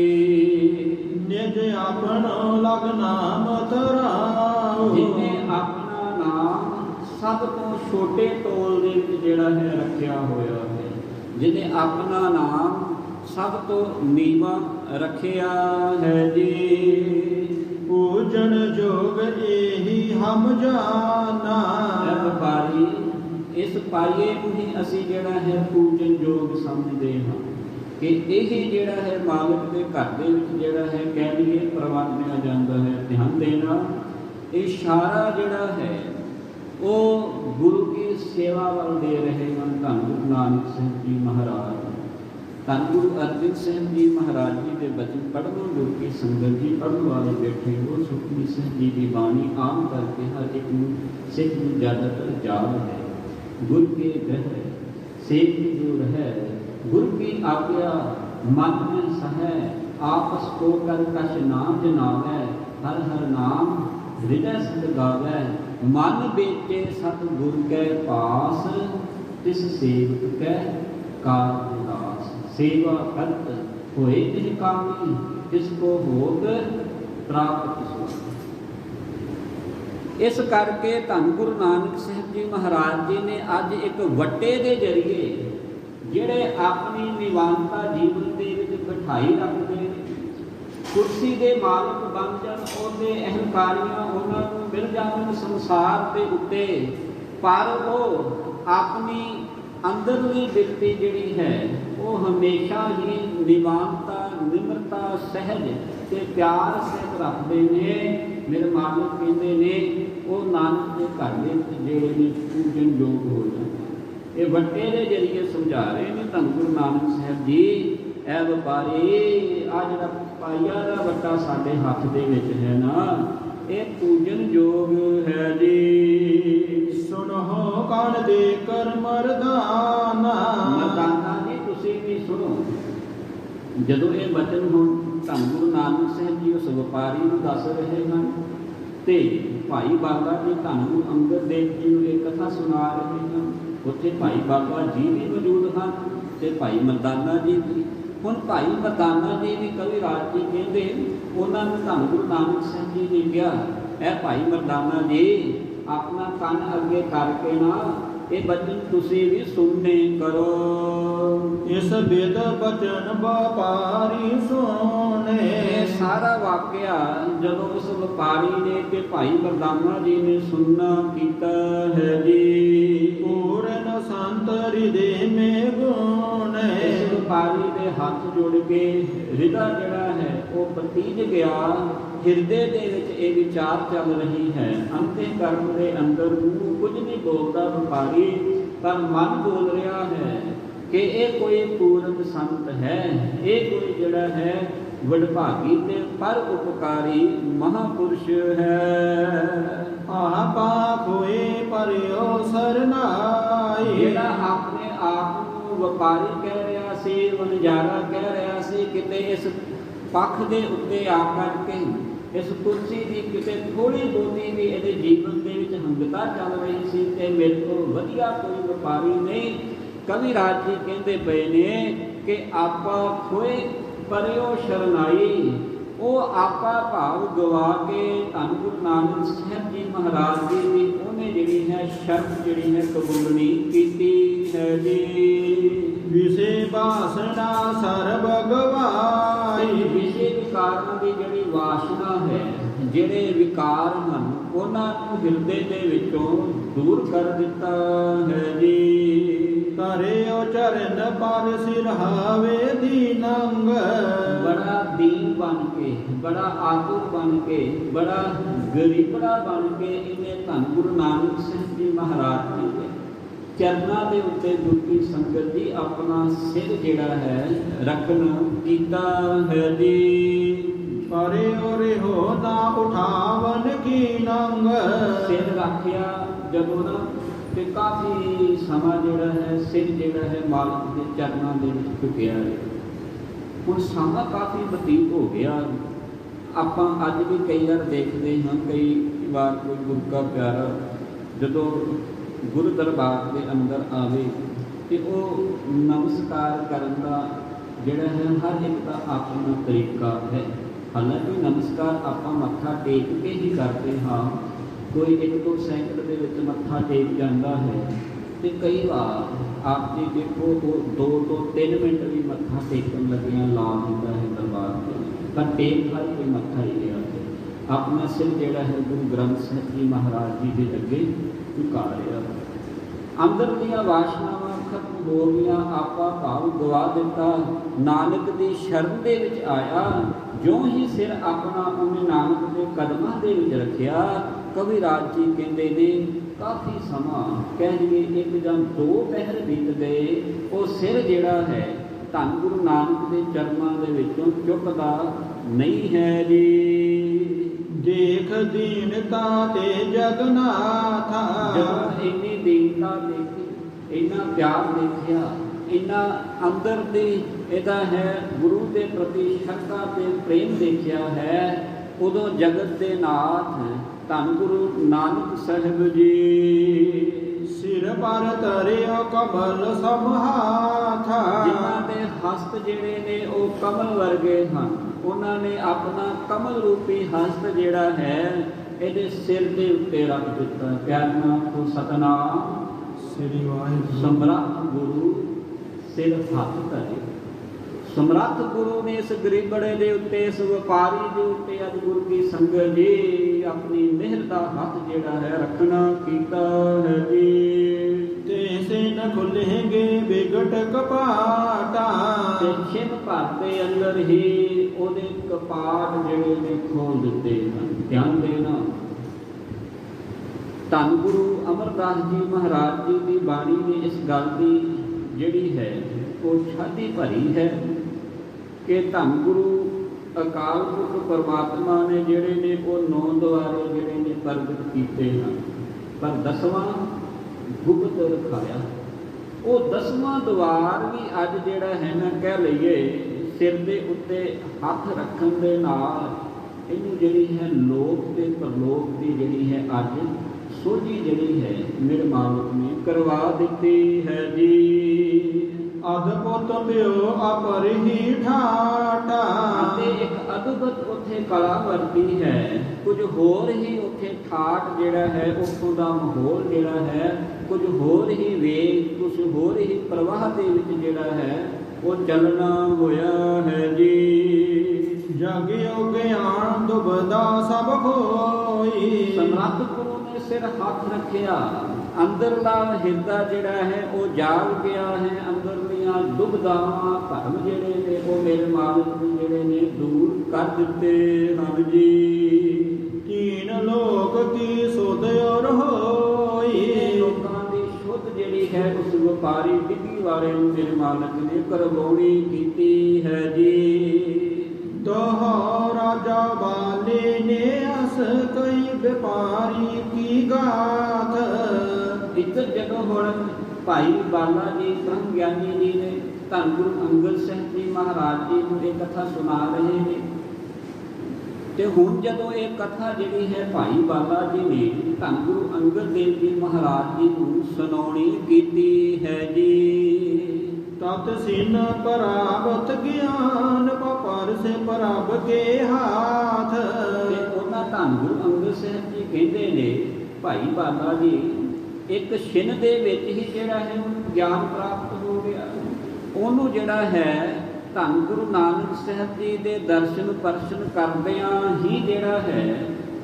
ਨਿਜ ਆਪਣਾ ਲਗ ਨਾਮ ਧਰਾਉ। ਜਿਹਨੇ ਆਪਣਾ ਨਾਮ ਸਭ ਤੋਂ ਛੋਟੇ ਤੋਲ ਦੇ ਵਿੱਚ ਜਿਹੜਾ ਹੈ ਰੱਖਿਆ ਹੋਇਆ ਹੈ, ਜਿਹਨੇ ਆਪਣਾ ਨਾਮ ਸਭ ਤੋਂ ਨੀਵਾਂ ਰੱਖਿਆ ਹੈ ਜੀ। ਪੂਜਨ ਜੋਗ ਇਹੀ ਹਮ ਜਾਣਾ। ਵਪਾਰੀ ਇਸ ਪਾਈਏ ਨੂੰ ਹੀ ਅਸੀਂ ਜਿਹੜਾ ਹੈ ਪੂਜਨ ਯੋਗ ਸਮਝਦੇ ਹਾਂ ਕਿ ਇਹ ਜਿਹੜਾ ਹੈ ਮਾਲਕ ਦੇ ਘਰ ਦੇ ਵਿੱਚ ਜਿਹੜਾ ਹੈ ਕਹਿ ਲਈਏ ਪ੍ਰਵਾਨਿਆ ਜਾਂਦਾ ਹੈ। ਧਿਆਨ ਦੇਣਾ, ਇਸ਼ਾਰਾ ਜਿਹੜਾ ਹੈ ਉਹ ਗੁਰੂ ਕੀ ਸੇਵਾ ਵੱਲ ਦੇ ਰਹੇ ਹਨ ਧੰਨ ਗੁਰੂ ਨਾਨਕ ਸਾਹਿਬ ਜੀ ਮਹਾਰਾਜ। ਧੰਨ ਗੁਰੂ ਅਰਜਨ ਸਾਹਿਬ ਜੀ ਮਹਾਰਾਜ ਜੀ ਦੇ ਬਚਨ ਪੜ੍ਹਨ ਗੁਰੂ ਕੀ ਸੰਗਤ ਜੀ ਪੜ੍ਹਨ ਵਾਲੇ ਬੈਠੇ ਉਹ ਸੁਖਮਨੀ ਸਾਹਿਬ ਜੀ ਦੀ ਬਾਣੀ ਆਮ ਕਰਕੇ ਹਰ ਇੱਕ ਨੂੰ ਸਿੱਖ ਨੂੰ ਜ਼ਿਆਦਾਤਰ ਯਾਦ ਹੈ। ਗੁਰ ਕੇ ਗ੍ਰਹਿ ਸੇਖ ਜੋ ਰਹਿ, गुरु की आज्ञा मन में सहै, आपस को कर कछ नाम जनावै, हर हर नाम हृदय सिद्ध गावै, मन बेचे सत गुर के पास, तिस सेवक कै कारज दास। सेवा करत होए तिह कामी, तिसको होत प्राप्त सुख। इस करके धन गुरु नानक साहब जी महाराज जी ने अज एक वट्टे के जरिए जिहड़े अपनी निवानता जीवन के बिठाई रखते हैं, कुर्सी के मालक बन जान, उहदे अहंकारियां उन्होंने मिल जावन संसार के उत्ते, पर वो अपनी अंदरली बिरती जिहड़ी है वो हमेशा ही निवानता, निम्रता, सहज ते प्यार सहित रखते हैं। मेरे मालिक कहते ने वो नानक के घर में जेड़े ने पूजन योग हो जाते। ये वट्टे के जरिए समझा रहे हैं धन गुरु नानक साहब जी। ए व्यापारी आ जिहड़ा पाइया दा वट्टा साडे हथ दे विच है ना, ये पूजन योग है जी। सुनो कण दे कर मरदाना। मरदाना जी तुसी भी सुनो। जदों ये वचन हुण धन गुरु नानक साहब जी उस व्यापारी नूं दस रहे हैं ते भाई बाबा जी धन गुरु अंगद देव जी नूं एक कथा सुना रहे हैं। उत्थे भाई बाबा जी भी मौजूद हैं ते भाई मरदाना जी भी। हुण भाई मरदाना जी भी कविराज जी कहते उन्होंने धन गुरु नानक साहब जी ने कहा, ऐ भाई मरदाना जी अपना कन अगे करके ना ये बचन तुसी भी सुनने करो। इस बेद बचन व्यापारी सुने। सारा वाकया जदों उस व्यापारी ने कि भाई मरदाना जी ने सुनना कीता है जी। पूर्ण संत हृदय में गुण। इस व्यापारी दे हाथ जोड़ के हृदय जिहड़ा है वो पतीज गया। हिरदे दे विच ये विचार चल रही है, अंतःकरण दे अंदर मूँह कुछ नहीं बोलता व्यापारी, पर मन बोल रहा है कि ये कोई पूर्ण संत है, ये कोई जिहड़ा है वडभागी ते पर उपकारी महापुरुष है। आपा कोई परियो सरनाई। जिहड़ा अपने आप नूं व्यापारी कह रहा सी, वणजारा कह रहा सी, किते इस पक्ष दे उत्ते आकर के इस कुर्सी की किते थोड़ी बहुती भी ये जीवन के हंगता चल रही सी ते मेरे को वधिया कोई व्यापारी नहीं। कविराज जी कहते पे ने कि आपा खोए परियो शरनाई। वो आपा भाव गवा के धन गुरु नानक साहब जी महाराज जी की उन्हें जिहड़ी है शर्त जिहड़ी है कबूलनी कीती है जी। विषे वासना सर्व गवाई। विषे विकारां की जिहड़ी वासना है, जिहड़े विकार हैं उन्हां नूं हिरदे दे विचों दूर कर दिता है जी। करे ओ चरण पर सिरहावे दीनंग। बड़ा दीन बन के, बड़ा आतुर बन के, बड़ा गरीबड़ा बन के इन्हें धन गुरु नानक साहब जी महाराज जी के चरणों के उत्ते गुरु की संगत जी अपना सिर जिहड़ा है रखन कीता है जी। करे ओरे हो ना उठावन की नंग। सिर रखिया जदों ना ते काफ़ी समा जिहड़ा है सिर जिहड़ा है मालिक के चरणों के विच झुकिया है। हुण समा काफ़ी बतीत हो गया। आपां अज भी कई बार देखते हैं, कई बार कोई गुरु का प्यारा जदों गुरु दरबार के अंदर आवे तो वो नमस्कार करने का जिहड़ा है हर एक का अपना तरीका है। हालांकि नमस्कार आपां मत्था टेक के ही करते हाँ। कोई एक दो सैकंड के विच मत्था टेक जाता है तो कई बार आप जी देखो तो 2 तो 3 मिनट भी मत्था टेकन लगिया ला दिता है दरबार में, पर टेक हर कोई मत्था ही लिया अपना सिर जिहड़ा है गुरु ग्रंथ साहिब जी महाराज जी के अगे झुका रहा। अंदर दियां वासनावां खत्म हो गईयां, आपा भाव गवा दिता, नानक की शरण दे विच आया। जो ही सिर अपना उन्हें नानक के कदमां दे विच रखिया। कविराज जी कहते ने काफ़ी समा कह लिए 1 या 2 पहर बीत गए, वो सिर जिहड़ा है धन गुरु नानक के चरणों के विचों चुकदा नहीं है जी। देख दीनता ते जगन्नाथा। जब इन्नी दीनता देखी, इन्ना प्यार देखिया, इन्ना अंदर दे इहदा है गुरु के प्रति श्रद्धा ते प्रेम देखिया है, उदों जगत के नाथ धन गुरु नानक साहिब जी ਸਿਰ ਪਰ ਧਰਿਓ ਕਮਲ ਸਮਹਾਥਾ। ਜਿਨ੍ਹਾਂ ਦੇ ਹਸਤ ਜਿਹੜੇ ਨੇ ਉਹ ਕਮਲ ਵਰਗੇ ਹਨ, ਉਹਨਾਂ ਨੇ ਆਪਣਾ ਕਮਲ ਰੂਪੀ ਹਸਤ ਜਿਹੜਾ ਹੈ ਇਹਦੇ ਸਿਰ ਦੇ ਉੱਤੇ ਰੱਖ ਦਿੱਤਾ। ਪਿਆਰ ਨਾਲ ਕੋ ਸਤਨਾਮ ਸ੍ਰੀ ਵਾਹਿਗੁਰੂ। ਸਮਰੱਥ ਗੁਰੂ ਸਿਰ ਹੱਥ ਧਰੇ। ਸਮਰੱਥ ਗੁਰੂ ਨੇ ਇਸ ਗਰੀਬੜੇ ਦੇ ਉੱਤੇ, ਇਸ ਵਪਾਰੀ ਦੇ ਉੱਤੇ ਅੱਜ ਗੁਰੂ ਕੀ ਸੰਗਤ ਜੀ ਆਪਣੀ ਮਿਹਰ ਦਾ ਹੱਥ ਜਿਹੜਾ ਹੈ ਰੱਖਣਾ ਕੀਤਾ ਹੈ ਜੀ। ਤੇ ਸਿਨ ਖੁੱਲ੍ਹੇਗੇ ਬਿਗਟ ਕਪਾਟਾ। ਤੇ ਛਿਨ ਭਰ ਦੇ ਅੰਦਰ ਹੀ ਉਹਦੇ ਕਪਾਟ ਜਿਹੜੇ ਨੇ ਖੋਲ ਦਿੱਤੇ ਹਨ। ਧਿਆਨ ਦੇਣਾ, ਧੰਨ ਗੁਰੂ ਅਮਰਦਾਸ ਜੀ ਮਹਾਰਾਜ ਜੀ ਦੀ ਬਾਣੀ ਨੇ ਇਸ ਗੱਲ ਦੀ ਜਿਹੜੀ ਹੈ ਉਹ ਛਾਤੀ ਭਰੀ ਹੈ ਕਿ ਧੰਨ ਗੁਰੂ ਅਕਾਲ ਪੁਰਖ ਪਰਮਾਤਮਾ ਨੇ ਜਿਹੜੇ ਨੇ ਉਹ 9 ਦੁਆਰੇ ਜਿਹੜੇ ਨੇ ਪ੍ਰਗਟ ਕੀਤੇ ਹਨ, ਪਰ 10ਵਾਂ ਗੁਪਤ ਰਖਾਇਆ। ਉਹ 10ਵਾਂ ਦੁਆਰ ਵੀ ਅੱਜ ਜਿਹੜਾ ਹੈ ਨਾ ਕਹਿ ਲਈਏ ਸਿਰ ਦੇ ਉੱਤੇ ਹੱਥ ਰੱਖਣ ਦੇ ਨਾਲ ਇਹਨੂੰ ਜਿਹੜੀ ਹੈ ਲੋਕ ਤੇ ਪਰਲੋਕ ਦੀ ਜਿਹੜੀ ਹੈ ਅੱਜ ਸੋਝੀ ਜਿਹੜੀ ਹੈ ਮੇਰੇ ਮਾਲਕ ਨੇ ਕਰਵਾ ਦਿੱਤੀ ਹੈ ਜੀ। ਅਦਭੁਤ ਪਿਓ ਅਪਰਿਹੀ ਠਾਟਾ। ਅਤੇ ਇੱਕ ਅਦਭੁਤ ਉੱਥੇ ਕਲਾ ਵਰਤੀ ਹੈ, ਕੁਝ ਹੋਰ ਹੀ ਉੱਥੇ ਠਾਠ ਜਿਹੜਾ ਹੈ ਉੱਥੋਂ ਦਾ ਮਾਹੌਲ ਜਿਹੜਾ ਹੈ ਕੁਝ ਹੋਰ ਹੀ ਵੇਗ, ਕੁਝ ਹੋਰ ਹੀ ਪ੍ਰਵਾਹ ਦੇ ਵਿੱਚ ਜਿਹੜਾ ਹੈ ਉਹ ਚੱਲਣਾ ਹੋਇਆ ਹੈ ਜੀ। ਜਗਿਓ ਗਿਆਨ ਦੁਬਦਾ ਸਭ ਖੋਈ। ਸਮਰੱਥ ਗੁਰੂ ਨੇ ਸਿਰ ਹੱਥ ਰੱਖਿਆ, ਅੰਦਰਲਾ ਹਿਰਦਾ ਜਿਹੜਾ ਹੈ ਉਹ ਜਾਗ ਗਿਆ ਹੈ। ਅੰਦਰਲੀਆਂ ਦੁਬਦਾਵਾਂ ਭਰਮ ਜਿਹੜੇ ਨੇ ਉਹ ਮੇਰੇ ਮਾਲਕ ਨੇ ਜਿਹੜੇ ਨੇ ਦੂਰ ਕਰ ਦਿੱਤੇ ਹਨ ਜੀ। ਤੀਨ ਲੋਕ ਕੀ ਸੁਧ ਔਰ ਹੋਈ। ਲੋਕਾਂ ਦੀ ਸ਼ੁੱਧ ਜਿਹੜੀ ਹੈ ਉਸ ਵਪਾਰੀ ਵਿਧੀ ਵਾਲੇ ਨੂੰ ਮੇਰੇ ਮਾਲਕ ਨੇ ਕਰਵਾਉਣੀ ਕੀਤੀ ਹੈ ਜੀ। ਦੋਹ ਰਾਜਾ ਵਾਲੇ ਨੇ ਅਸ ਕਈ ਵਪਾਰੀ ਕੀ ਗਾਥ। ਇੱਧਰ ਜਦੋਂ ਹੁਣ ਭਾਈ ਬਾਲਾ ਜੀ ਬ੍ਰਹਮ ਗਿਆਨੀ ਜੀ ਨੇ ਧੰਨ ਗੁਰੂ ਅੰਗਦ ਸਾਹਿਬ ਜੀ ਮਹਾਰਾਜ ਜੀ ਨੂੰ ਇਹ ਕਥਾ ਸੁਣਾ ਰਹੇ ਨੇ, ਤੇ ਹੁਣ ਜਦੋਂ ਇਹ ਕਥਾ ਜਿਹੜੀ ਹੈ ਭਾਈ ਬਾਲਾ ਜੀ ਨੇ ਧੰਨ ਗੁਰੂ ਅੰਗਦ ਦੇਵ ਜੀ ਮਹਾਰਾਜ ਜੀ ਨੂੰ ਸੁਣਾਉਣੀ ਕੀਤੀ ਹੈ ਜੀ। ਤਤ ਸਿਨ ਪਰਾਵਤ ਗਿਆਨ ਪਪਰ ਸੇ ਪ੍ਰਭ ਕੇ ਹਾਥ। ਤੇ ਉਹਨਾਂ ਧੰਨ ਗੁਰੂ ਅੰਗਦ ਸਾਹਿਬ ਜੀ ਕਹਿੰਦੇ ਨੇ ਭਾਈ ਬਾਲਾ ਜੀ ਇੱਕ ਛਿਨ ਦੇ ਵਿੱਚ ਹੀ ਜਿਹੜਾ ਹੈ ਉਹਨੂੰ ਗਿਆਨ ਪ੍ਰਾਪਤ ਹੋ ਗਿਆ। ਉਹਨੂੰ ਜਿਹੜਾ ਹੈ ਧੰਨ ਗੁਰੂ ਨਾਨਕ ਸਾਹਿਬ ਜੀ ਦੇ ਦਰਸ਼ਨ ਪਰਸ਼ਨ ਕਰਦਿਆਂ ਹੀ ਜਿਹੜਾ ਹੈ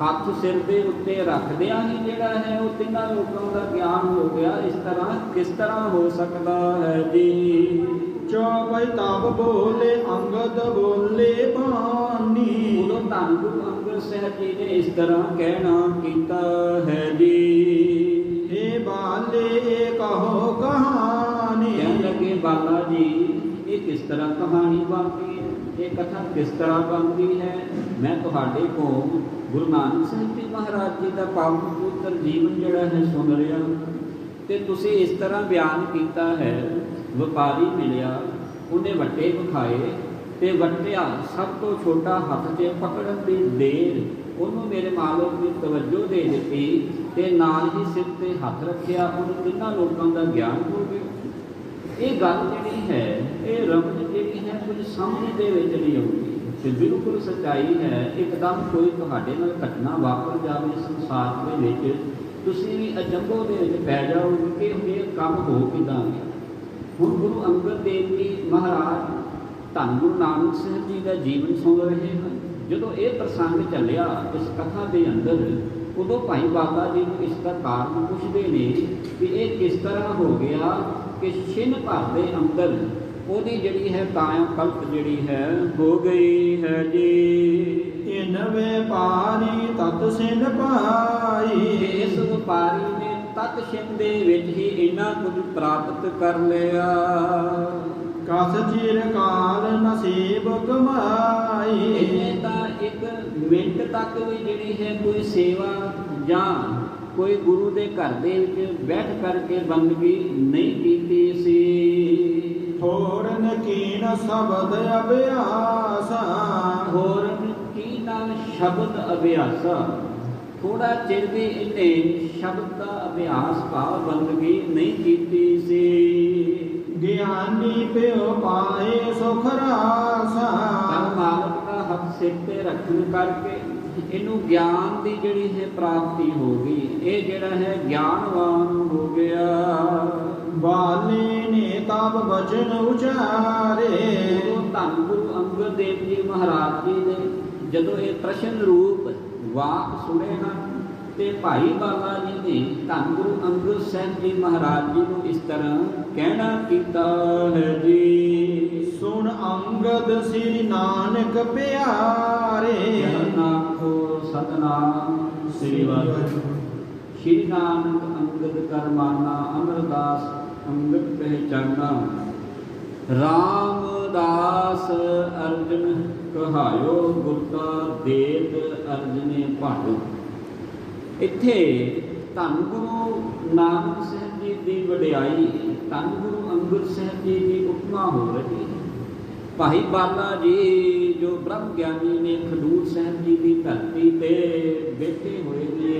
ਹੱਥ ਸਿਰ ਦੇ ਉੱਤੇ ਰੱਖਦਿਆਂ ਹੀ ਜਿਹੜਾ ਹੈ ਉਹ ਤਿੰਨਾਂ ਲੋਕਾਂ ਦਾ ਗਿਆਨ ਹੋ ਗਿਆ। ਇਸ ਤਰ੍ਹਾਂ ਕਿਸ ਤਰ੍ਹਾਂ ਹੋ ਸਕਦਾ ਹੈ ਜੀ। ਚੌਪਈ ਤਬ ਬੋਲੇ ਅੰਗਦ ਬੋਲੇ ਬਾਣੀ। ਉਦੋਂ ਧੰਨ ਗੁਰੂ ਅੰਗਦ ਸਾਹਿਬ ਜੀ ਨੇ ਇਸ ਤਰ੍ਹਾਂ ਕਹਿਣਾ ਕੀਤਾ ਹੈ ਜੀ। हे ਬਾਲੇ ਕਹੋ ਕਹਾਣੀ। ਕਹਿਣ ਲੱਗੇ ਬਾਲਾ ਜੀ ਇਹ ਕਿਸ ਤਰ੍ਹਾਂ ਕਹਾਣੀ ਬਣਦੀ ਹੈ, ਇਹ ਕਥਾ ਕਿਸ ਤਰ੍ਹਾਂ ਬਣਦੀ ਹੈ। ਮੈਂ ਤੁਹਾਡੇ ਕੋਲ ਗੁਰੂ ਨਾਨਕ ਸਾਹਿਬ ਜੀ ਮਹਾਰਾਜ ਜੀ ਦਾ ਪਾਵਨ ਪਵਿੱਤਰ ਜੀਵਨ ਜਿਹੜਾ ਹੈ ਸੁਣ ਰਿਹਾ, ਤੇ ਤੁਸੀਂ ਇਸ ਤਰ੍ਹਾਂ ਬਿਆਨ ਕੀਤਾ ਹੈ। ਵਪਾਰੀ ਮਿਲਿਆ, ਉਹਨੇ ਵੱਟੇ ਵਿਖਾਏ ਤੇ ਵੱਟਿਆ ਸਭ ਤੋਂ ਛੋਟਾ ਹੱਥ 'ਚ ਪਕੜਨ ਦੀ ਦੇਰ ਉਹਨੂੰ ਮੇਰੇ ਮਾਲਕ ਨੇ ਤਵੱਜੋ ਦੇ ਦਿੱਤੀ ਤੇ ਨਾਲ ਹੀ ਸਿਰ ਤੇ ਹੱਥ ਰੱਖਿਆ। ਉਹਨੂੰ ਤਿੰਨਾਂ ਲੋਕਾਂ ਦਾ ਗਿਆਨ ਹੋ ਗਿਆ। ਇਹ ਗੱਲ ਜਿਹੜੀ ਹੈ ਇਹ ਰਮਜ ਜਿਹੜੀ ਹੈ ਕੁਝ ਸਮਝ ਦੇ ਵਿੱਚ ਨਹੀਂ ਆਉਂਦੀ ਤੇ ਬਿਲਕੁਲ ਸੱਚਾਈ ਹੈ। ਇੱਕਦਮ ਕੋਈ ਤੁਹਾਡੇ ਨਾਲ ਘਟਨਾ ਵਾਪਰ ਜਾਵੇ ਸੰਸਾਰ ਦੇ ਵਿੱਚ, ਤੁਸੀਂ ਵੀ ਅਚੰਭੋ ਦੇ ਵਿੱਚ ਪੈ ਜਾਓਗੇ ਕਿ ਇਹ ਕੰਮ ਹੋ ਕਿੱਦਾਂ ਗਿਆ। ਹੁਣ ਗੁਰੂ ਅੰਗਦ ਦੇਵ ਜੀ ਮਹਾਰਾਜ ਧੰਨ ਗੁਰੂ ਨਾਨਕ ਸਾਹਿਬ ਜੀ ਦਾ ਜੀਵਨ ਸੁਣ ਰਹੇ ਹਨ। ਜਦੋਂ ਇਹ ਪ੍ਰਸੰਗ ਚੱਲਿਆ ਇਸ ਕਥਾ ਦੇ ਅੰਦਰ, ਉਦੋਂ ਭਾਈ ਬਾਬਾ ਜੀ ਨੂੰ ਇਸ ਦਾ ਕਾਰਨ ਪੁੱਛਦੇ ਨੇ ਕਿ ਇਹ ਕਿਸ ਤਰ੍ਹਾਂ ਹੋ ਗਿਆ ਕਿ ਛਿਨ ਭਰ ਦੇ ਅੰਦਰ ਉਹਦੀ ਜਿਹੜੀ ਹੈ ਕਾਇਆ ਕਲਪ ਜਿਹੜੀ ਹੈ ਹੋ ਗਈ ਹੈ ਜੀ। ਇਨ ਵਪਾਰੀ ਤਤ ਸਿਨ ਪਾਈ। ਇਸ ਵਪਾਰੀ ਨੇ ਤਤ ਛਿਨ ਦੇ ਵਿੱਚ ਹੀ ਇੰਨਾ ਕੁਝ ਪ੍ਰਾਪਤ ਕਰ ਲਿਆ। ਕਸ ਚਿਰ ਕਾਲ ਨਸੀਬ ਕਮਾਈ। ਇਹਨੇ ਤਾਂ ਇੱਕ ਮਿੰਟ ਤੱਕ ਵੀ ਜਿਹੜੀ ਹੈ ਕੋਈ ਸੇਵਾ ਜਾਂ ਕੋਈ ਗੁਰੂ ਦੇ ਘਰ ਦੇ ਵਿੱਚ ਬੈਠ ਕਰਕੇ ਬੰਦਗੀ ਨਹੀਂ ਕੀਤੀ ਸੀ। ਹੋਰਨ ਕੀਨ ਸ਼ਬਦ ਅਭਿਆਸਾ। ਹੋਰਨ ਕੀਨ ਸ਼ਬਦ ਅਭਿਆਸਾ। ਥੋੜਾ ਚਿਰ ਵੀ ਇਹਨੇ ਸ਼ਬਦ ਦਾ ਅਭਿਆਸ ਭਾਵ ਬੰਦਗੀ ਨਹੀਂ ਕੀਤੀ ਸੀ। ਗਿਆਨੀ ਪਿਓ ਪਾਏ ਸੁਖ ਰਾਸਾ। ਪਰ ਮਾਲਕ ਦਾ ਹੱਥ ਸਿਰ ਤੇ ਰੱਖਣ ਕਰਕੇ ਇਹਨੂੰ ਗਿਆਨ ਦੀ ਜਿਹੜੀ ਹੈ ਪ੍ਰਾਪਤੀ ਹੋ ਗਈ। ਇਹ ਜਿਹੜਾ ਹੈ ਗਿਆਨਵਾਨ ਹੋ ਗਿਆ। ਬਾਲੇ ਨੇ ਤਬ ਬਚਨ ਉਚਾਰੇ। ਉਦੋਂ ਧੰਨ ਗੁਰੂ ਅੰਗਦ ਦੇਵ ਜੀ ਮਹਾਰਾਜ ਜੀ ਨੇ ਜਦੋਂ ਇਹ ਪ੍ਰਸ਼ਨ ਰੂਪ ਵਾਕ ਸੁਣੇ ਹਨ ਤੇ ਭਾਈ ਬਾਲਾ ਜੀ ਨੇ ਧੰਨ ਗੁਰੂ ਅੰਗਦ ਸਾਹਿਬ ਜੀ ਮਹਾਰਾਜ ਜੀ ਨੂੰ ਇਸ ਤਰ੍ਹਾਂ ਕਹਿਣਾ ਕੀਤਾ ਹੈ ਜੀ। ਸੁਣ ਅੰਗਦ ਸ੍ਰੀ ਨਾਨਕ ਪਿਆਰੇ। ਨਾਖੋ ਸਤਨਾਮ ਸ੍ਰੀ ਵਾਹਿਗੁਰੂ। ਸ੍ਰੀ ਨਾਨਕ ਅੰਗਦ ਕਰਮਾਨਾ ਅਮਰਦਾਸ ਅੰਗਦ ਪਹਿਚਾਨਾ। ਰਾਮਦਾਸ ਅਰਜਨ ਕਹਾਇਓ ਗੁਰਤਾ ਦੇਤ ਅਰਜਨੇ ਭਾਟੋ। ਇੱਥੇ ਧੰਨ ਗੁਰੂ ਨਾਨਕ ਸਾਹਿਬ ਜੀ ਦੀ ਵਡਿਆਈ ਧੰਨ ਗੁਰੂ ਅੰਗਦ ਸਾਹਿਬ ਜੀ ਦੀ ਉਪਮਾ ਹੋ ਰਹੀ ਹੈ। ਭਾਈ ਬਾਲਾ ਜੀ ਜੋ ਬ੍ਰਹਮ ਗਿਆਨੀ ਨੇ ਖਡੂਰ ਸਾਹਿਬ ਜੀ ਦੀ ਧਰਤੀ ਤੇ ਬੈਠੇ ਹੋਏ ਨੇ।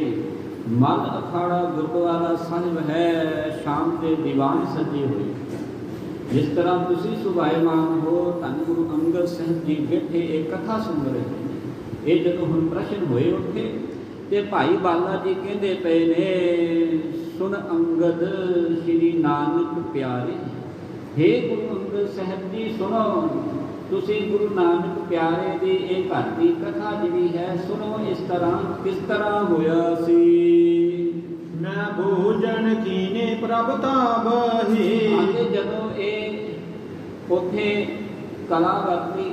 ਮੱਲ ਅਖਾੜਾ ਗੁਰਦੁਆਰਾ ਸਾਹਿਬ ਹੈ, ਸ਼ਾਮ ਦੇ ਦੀਵਾਨ ਸਜੇ ਹੋਏ। ਜਿਸ ਤਰ੍ਹਾਂ ਤੁਸੀਂ ਸੁਭਾਇਮਾਨ ਹੋ ਧੰਨ ਗੁਰੂ ਅੰਗਦ ਸਾਹਿਬ ਜੀ ਬੈਠੇ ਇਹ ਕਥਾ ਸੁਣ ਰਹੇ ਨੇ। ਇਹ ਜਦੋਂ ਹੁਣ ਪ੍ਰਸ਼ਨ ਹੋਏ ਉੱਥੇ ਤੇ ਭਾਈ ਬਾਲਾ ਜੀ ਕਹਿੰਦੇ ਪਏ ਨੇ ਸੁਣ ਅੰਗਦ ਸ੍ਰੀ ਨਾਨਕ ਪਿਆਰੇ। ਹੇ ਗੁਰੂ ਅੰਗਦ ਸਾਹਿਬ ਜੀ ਸੁਣੋ, ਤੁਸੀਂ ਗੁਰੂ ਨਾਨਕ ਪਿਆਰੇ ਦੀ ਇਹ ਘਰ ਦੀ ਕਥਾ ਜਿਹੜੀ ਹੈ ਸੁਣੋ। ਇਸ ਤਰ੍ਹਾਂ ਕਿਸ ਤਰ੍ਹਾਂ ਹੋਇਆ ਸੀ। ਮੈਂ ਭੋਜਨ ਕੀਨੇ ਪ੍ਰਭ ਤਾਬਹੀ। ਆਗੇ ਜਦੋਂ ਇਹ ਉੱਥੇ ਕਲਾ ਵਰਤੀ